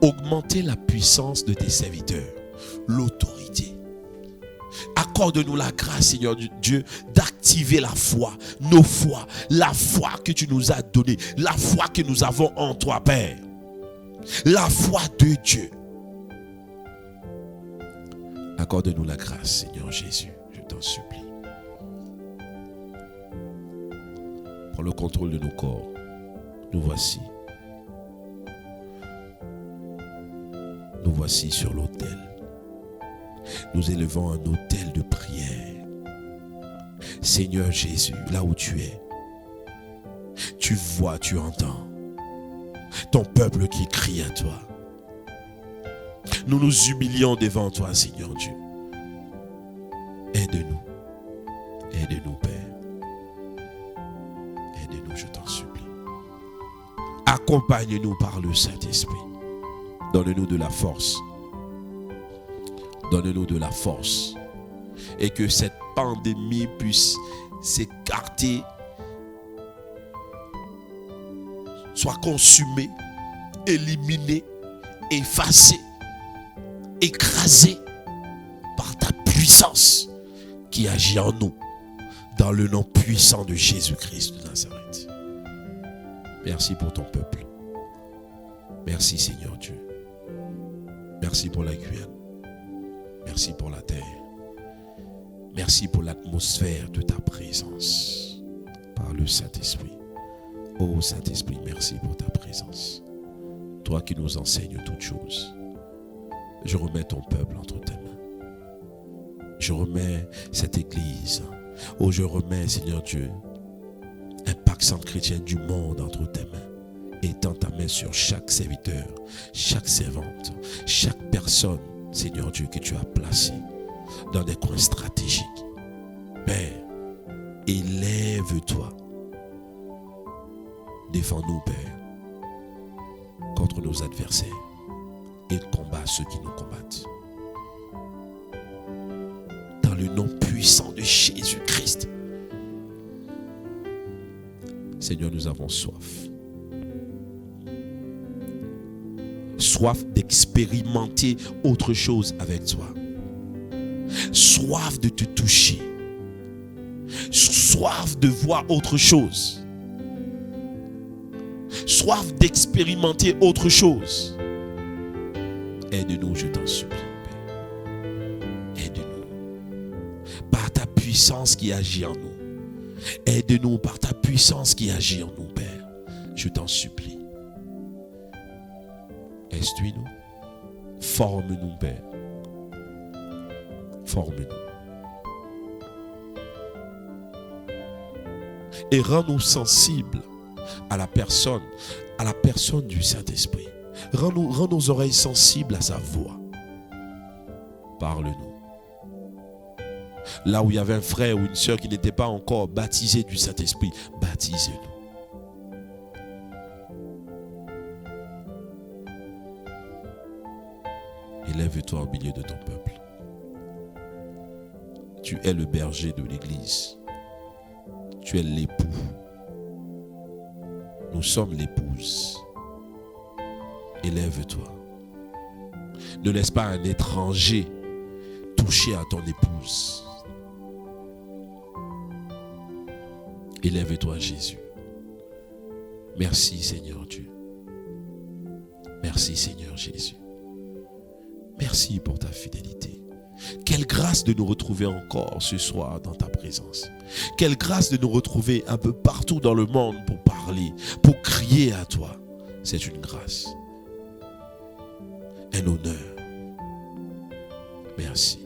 Augmenter la puissance de tes serviteurs, l'autorité. Accorde-nous la grâce, Seigneur Dieu, d'activer la foi, nos foi, la foi que tu nous as donnée, la foi que nous avons en toi, Père. La foi de Dieu. Accorde-nous la grâce, Seigneur Jésus, je t'en supplie. Prends le contrôle de nos corps. Nous voici. Nous voici sur l'autel. Nous élevons un autel de prière. Seigneur Jésus, là où tu es, tu vois, tu entends ton peuple qui crie à toi. Nous nous humilions devant toi, Seigneur Dieu. Aide-nous. Aide-nous, Père. Aide-nous, je t'en supplie. Accompagne-nous par le Saint-Esprit. Donne-nous de la force. Donne-nous de la force. Et que cette pandémie puisse s'écarter, soit consumée, éliminée, effacée, écrasée par ta puissance qui agit en nous, dans le nom puissant de Jésus-Christ de Nazareth. Merci pour ton peuple. Merci Seigneur Dieu. Merci pour la Guyane. Merci pour la terre. Merci pour l'atmosphère de ta présence par le Saint-Esprit. Oh Saint-Esprit, merci pour ta présence. Toi qui nous enseignes toutes choses. Je remets ton peuple entre tes mains. Je remets cette église. Oh, je remets, Seigneur Dieu, Impact Centre Chrétien du monde entre tes mains. Étends ta main sur chaque serviteur, chaque servante, chaque personne, Seigneur Dieu, que tu as placé dans des coins stratégiques. Père, élève-toi. Défends-nous, Père, contre nos adversaires et combat ceux qui nous combattent. Dans le nom puissant de Jésus-Christ. Seigneur, nous avons soif. Soif d'expérimenter autre chose avec toi. Soif de te toucher. Soif de voir autre chose. Soif d'expérimenter autre chose. Aide-nous, je t'en supplie, Père. Aide-nous. Par ta puissance qui agit en nous. Aide-nous par ta puissance qui agit en nous, Père. Je t'en supplie. Instruis-nous. Forme-nous, Père. Forme-nous. Et rends-nous sensibles à la personne du Saint-Esprit. Rends nos oreilles sensibles à sa voix. Parle-nous. Là où il y avait un frère ou une sœur qui n'était pas encore baptisé du Saint-Esprit, baptisez-nous. Élève-toi au milieu de ton peuple. Tu es le berger de l'Église. Tu es l'époux. Nous sommes l'épouse. Élève-toi. Ne laisse pas un étranger toucher à ton épouse. Élève-toi, Jésus. Merci Seigneur Dieu. Merci Seigneur Jésus. Merci pour ta fidélité. Quelle grâce de nous retrouver encore ce soir dans ta présence. Quelle grâce de nous retrouver un peu partout dans le monde pour parler, pour crier à toi. C'est une grâce. Un honneur. Merci.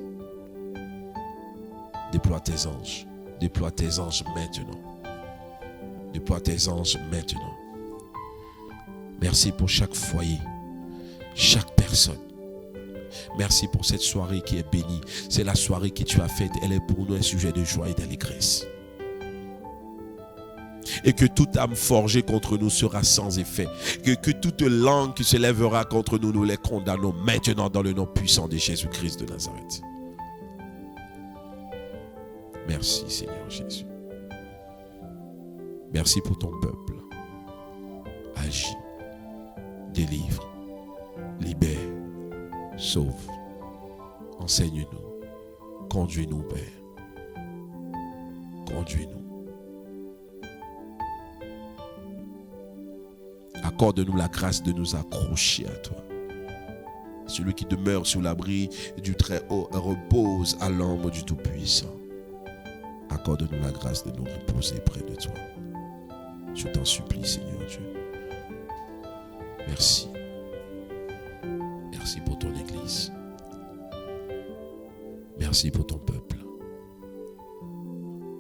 Déploie tes anges. Déploie tes anges maintenant. Déploie tes anges maintenant. Merci pour chaque foyer, chaque personne. Merci pour cette soirée qui est bénie. C'est la soirée que tu as faite. Elle est pour nous un sujet de joie et d'allégresse. Et que toute âme forgée contre nous sera sans effet. Que toute langue qui se lèvera contre nous, nous les condamnons maintenant dans le nom puissant de Jésus-Christ de Nazareth. Merci Seigneur Jésus. Merci pour ton peuple. Agis, délivre, libère, sauve, enseigne-nous, conduis-nous Père. Conduis-nous. Accorde-nous la grâce de nous accrocher à toi. Celui qui demeure sous l'abri du Très-Haut repose à l'ombre du Tout-Puissant. Accorde-nous la grâce de nous reposer près de toi. Je t'en supplie, Seigneur Dieu. Merci. Merci pour ton Église. Merci pour ton peuple.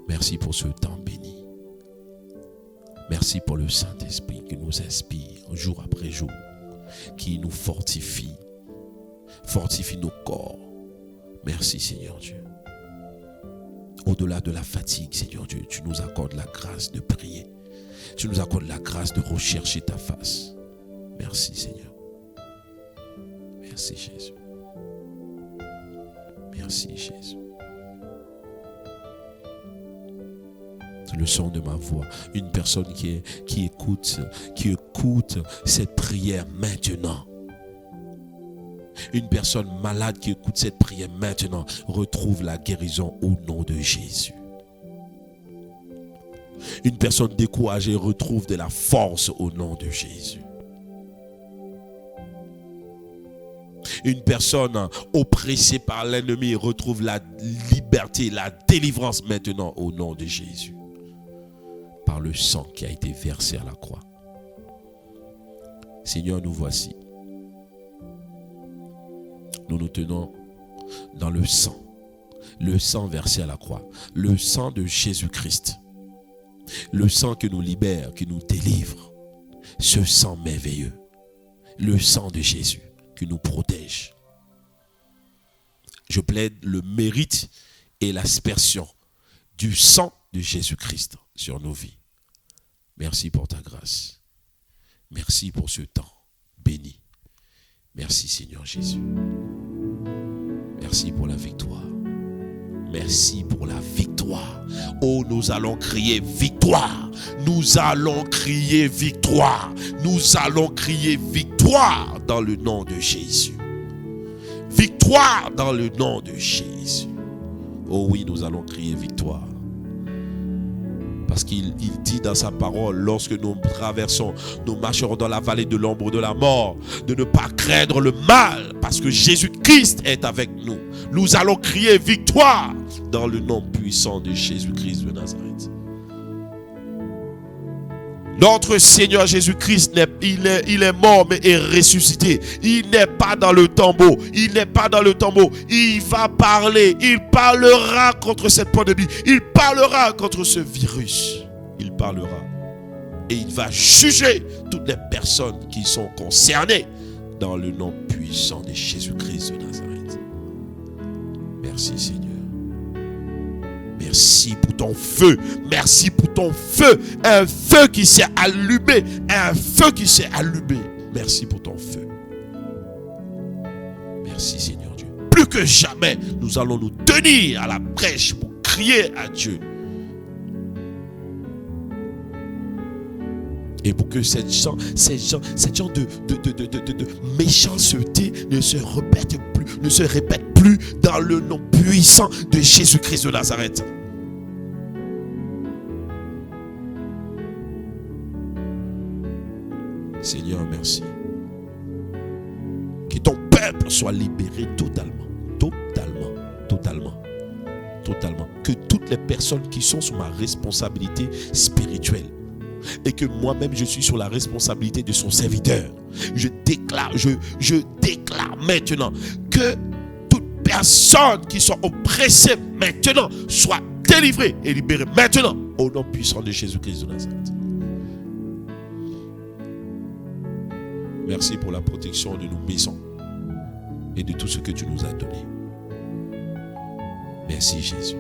Merci pour ce temps béni. Merci pour le Saint-Esprit qui nous inspire jour après jour, qui nous fortifie nos corps. Merci Seigneur Dieu. Au-delà de la fatigue, Seigneur Dieu, tu nous accordes la grâce de prier. Tu nous accordes la grâce de rechercher ta face. Merci Seigneur. Merci Jésus. Merci Jésus. C'est le son de ma voix. Une personne qui écoute cette prière maintenant. Une personne malade qui écoute cette prière maintenant retrouve la guérison au nom de Jésus. Une personne découragée retrouve de la force au nom de Jésus. Une personne oppressée par l'ennemi retrouve la liberté, la délivrance maintenant au nom de Jésus. Par le sang qui a été versé à la croix. Seigneur, nous voici. Nous nous tenons dans le sang versé à la croix, le sang de Jésus-Christ, le sang qui nous libère, qui nous délivre, ce sang merveilleux, le sang de Jésus qui nous protège. Je plaide le mérite et l'aspersion du sang de Jésus-Christ sur nos vies. Merci pour ta grâce. Merci pour ce temps béni. Merci Seigneur Jésus. Merci pour la victoire. Merci pour la victoire. Oh, nous allons crier victoire. Nous allons crier victoire. Nous allons crier victoire dans le nom de Jésus. Victoire dans le nom de Jésus. Oh oui, nous allons crier victoire. Parce qu'il dit dans sa parole, lorsque nous marcherons dans la vallée de l'ombre de la mort, de ne pas craindre le mal, parce que Jésus-Christ est avec nous. Nous allons crier victoire dans le nom puissant de Jésus-Christ de Nazareth. Notre Seigneur Jésus-Christ, il est mort mais est ressuscité. Il n'est pas dans le tombeau. Il n'est pas dans le tombeau. Il va parler. Il parlera contre cette pandémie. Il parlera contre ce virus. Il parlera. Et il va juger toutes les personnes qui sont concernées dans le nom puissant de Jésus-Christ de Nazareth. Merci Seigneur. Merci pour ton feu. Merci pour ton feu. Un feu qui s'est allumé. Un feu qui s'est allumé. Merci pour ton feu. Merci Seigneur Dieu. Plus que jamais, nous allons nous tenir à la brèche pour crier à Dieu. Et pour que cette genre de méchanceté ne se répète plus dans le nom puissant de Jésus-Christ de Nazareth. Seigneur, merci. Que ton peuple soit libéré totalement. Totalement. Que toutes les personnes qui sont sous ma responsabilité spirituelle et que moi-même je suis sur la responsabilité de son serviteur, je déclare maintenant que toute personne qui soit oppressée maintenant soit délivrée et libérée maintenant au nom puissant de Jésus-Christ de Nazareth. Merci pour la protection de nos maisons et de tout ce que tu nous as donné. Merci Jésus.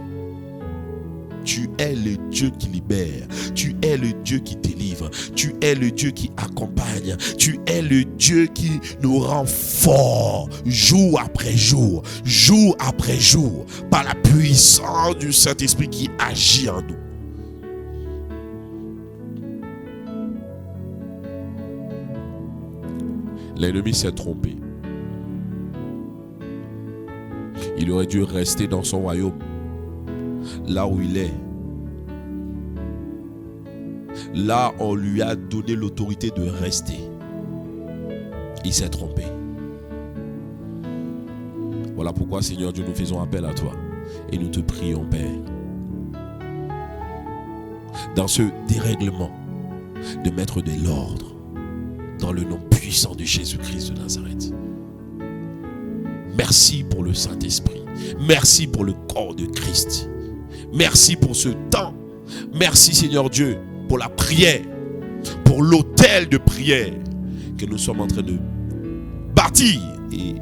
Tu es le Dieu qui libère. Tu es le Dieu qui délivre. Tu es le Dieu qui accompagne. Tu es le Dieu qui nous rend forts jour après jour, par la puissance du Saint-Esprit qui agit en nous. L'ennemi s'est trompé. Il aurait dû rester dans son royaume, là où il est. Là, on lui a donné l'autorité de rester. Il s'est trompé. Voilà pourquoi, Seigneur Dieu, nous faisons appel à toi et nous te prions, Père, dans ce dérèglement, de mettre de l'ordre dans le nom puissant de Jésus-Christ de Nazareth. Merci pour le Saint-Esprit. Merci pour le corps de Christ. Merci pour ce temps. Merci Seigneur Dieu pour la prière, pour l'autel de prière que nous sommes en train de bâtir et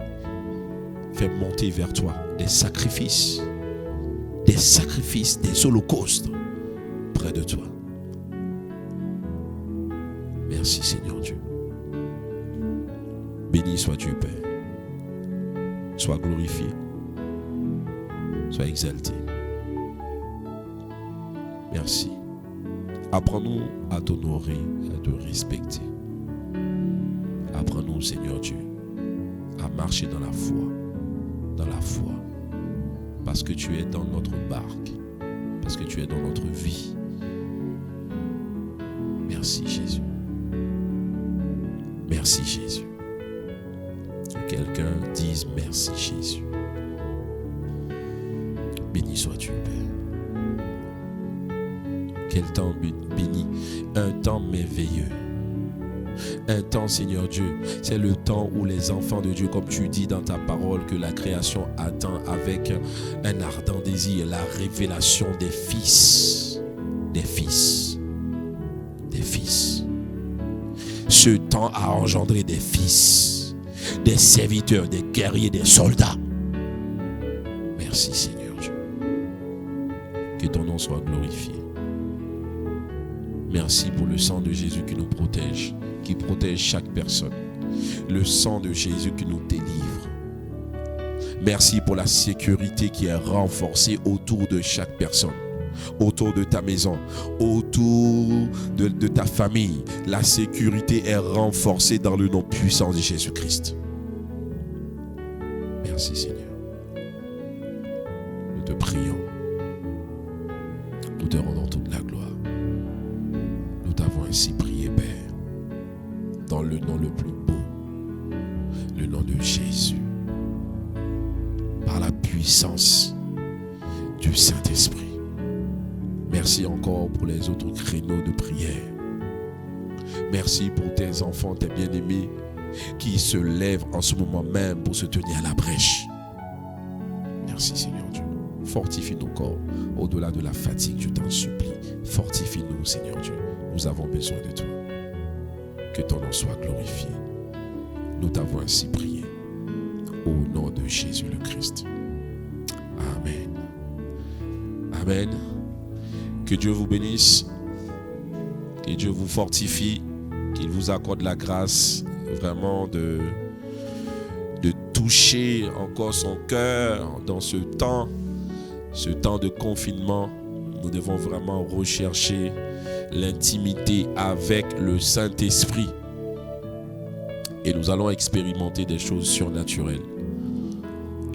faire monter vers toi des sacrifices, des holocaustes près de toi. Merci Seigneur Dieu. Béni sois-tu Père. Sois glorifié, sois exalté. Merci. Apprends-nous à t'honorer, à te respecter. Apprends-nous, Seigneur Dieu, à marcher dans la foi, parce que tu es dans notre barque, parce que tu es dans notre vie. Merci Jésus. Merci Jésus. Que quelqu'un dise merci Jésus. Béni sois-tu, Père. Quel temps béni, un temps merveilleux. Un temps, Seigneur Dieu, c'est le temps où les enfants de Dieu, comme tu dis dans ta parole, que la création attend avec un ardent désir, la révélation des fils. Des fils. Des fils. Ce temps a engendré des fils, des serviteurs, des guerriers, des soldats. Merci, Seigneur Dieu. Que ton nom soit glorifié. Merci pour le sang de Jésus qui nous protège, qui protège chaque personne. Le sang de Jésus qui nous délivre. Merci pour la sécurité qui est renforcée autour de chaque personne, autour de ta maison, autour de ta famille. La sécurité est renforcée dans le nom puissant de Jésus-Christ. Merci Seigneur. Nous te prions. Nous te rendons toute la gloire. Nous t'avons ainsi prié, Père, dans le nom le plus beau, le nom de Jésus, par la puissance du Saint-Esprit. Merci encore pour les autres créneaux de prière. Merci pour tes enfants, tes bien-aimés, qui se lèvent en ce moment même pour se tenir à la brèche. Merci Seigneur Dieu. Fortifie nos corps au-delà de la fatigue, je t'en supplie. Fortifie-nous, Seigneur Dieu. Nous avons besoin de toi. Que ton nom soit glorifié. Nous t'avons ainsi prié. Au nom de Jésus le Christ. Amen. Amen. Que Dieu vous bénisse. Que Dieu vous fortifie. Qu'il vous accorde la grâce vraiment de toucher encore son cœur dans ce temps de confinement. Nous devons vraiment rechercher l'intimité avec le Saint-Esprit. Et nous allons expérimenter des choses surnaturelles.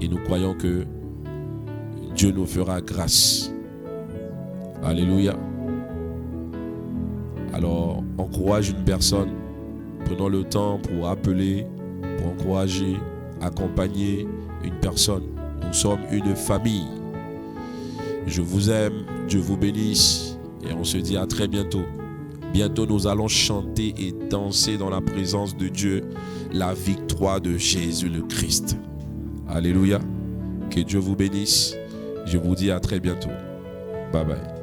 Et nous croyons que Dieu nous fera grâce. Alléluia. Alors, encourage une personne Prenons le temps pour appeler, pour encourager, accompagner une personne. Nous sommes une famille. Je vous aime, Dieu vous bénisse et on se dit à très bientôt. Bientôt nous allons chanter et danser dans la présence de Dieu la victoire de Jésus le Christ. Alléluia. Que Dieu vous bénisse. Je vous dis à très bientôt. Bye bye.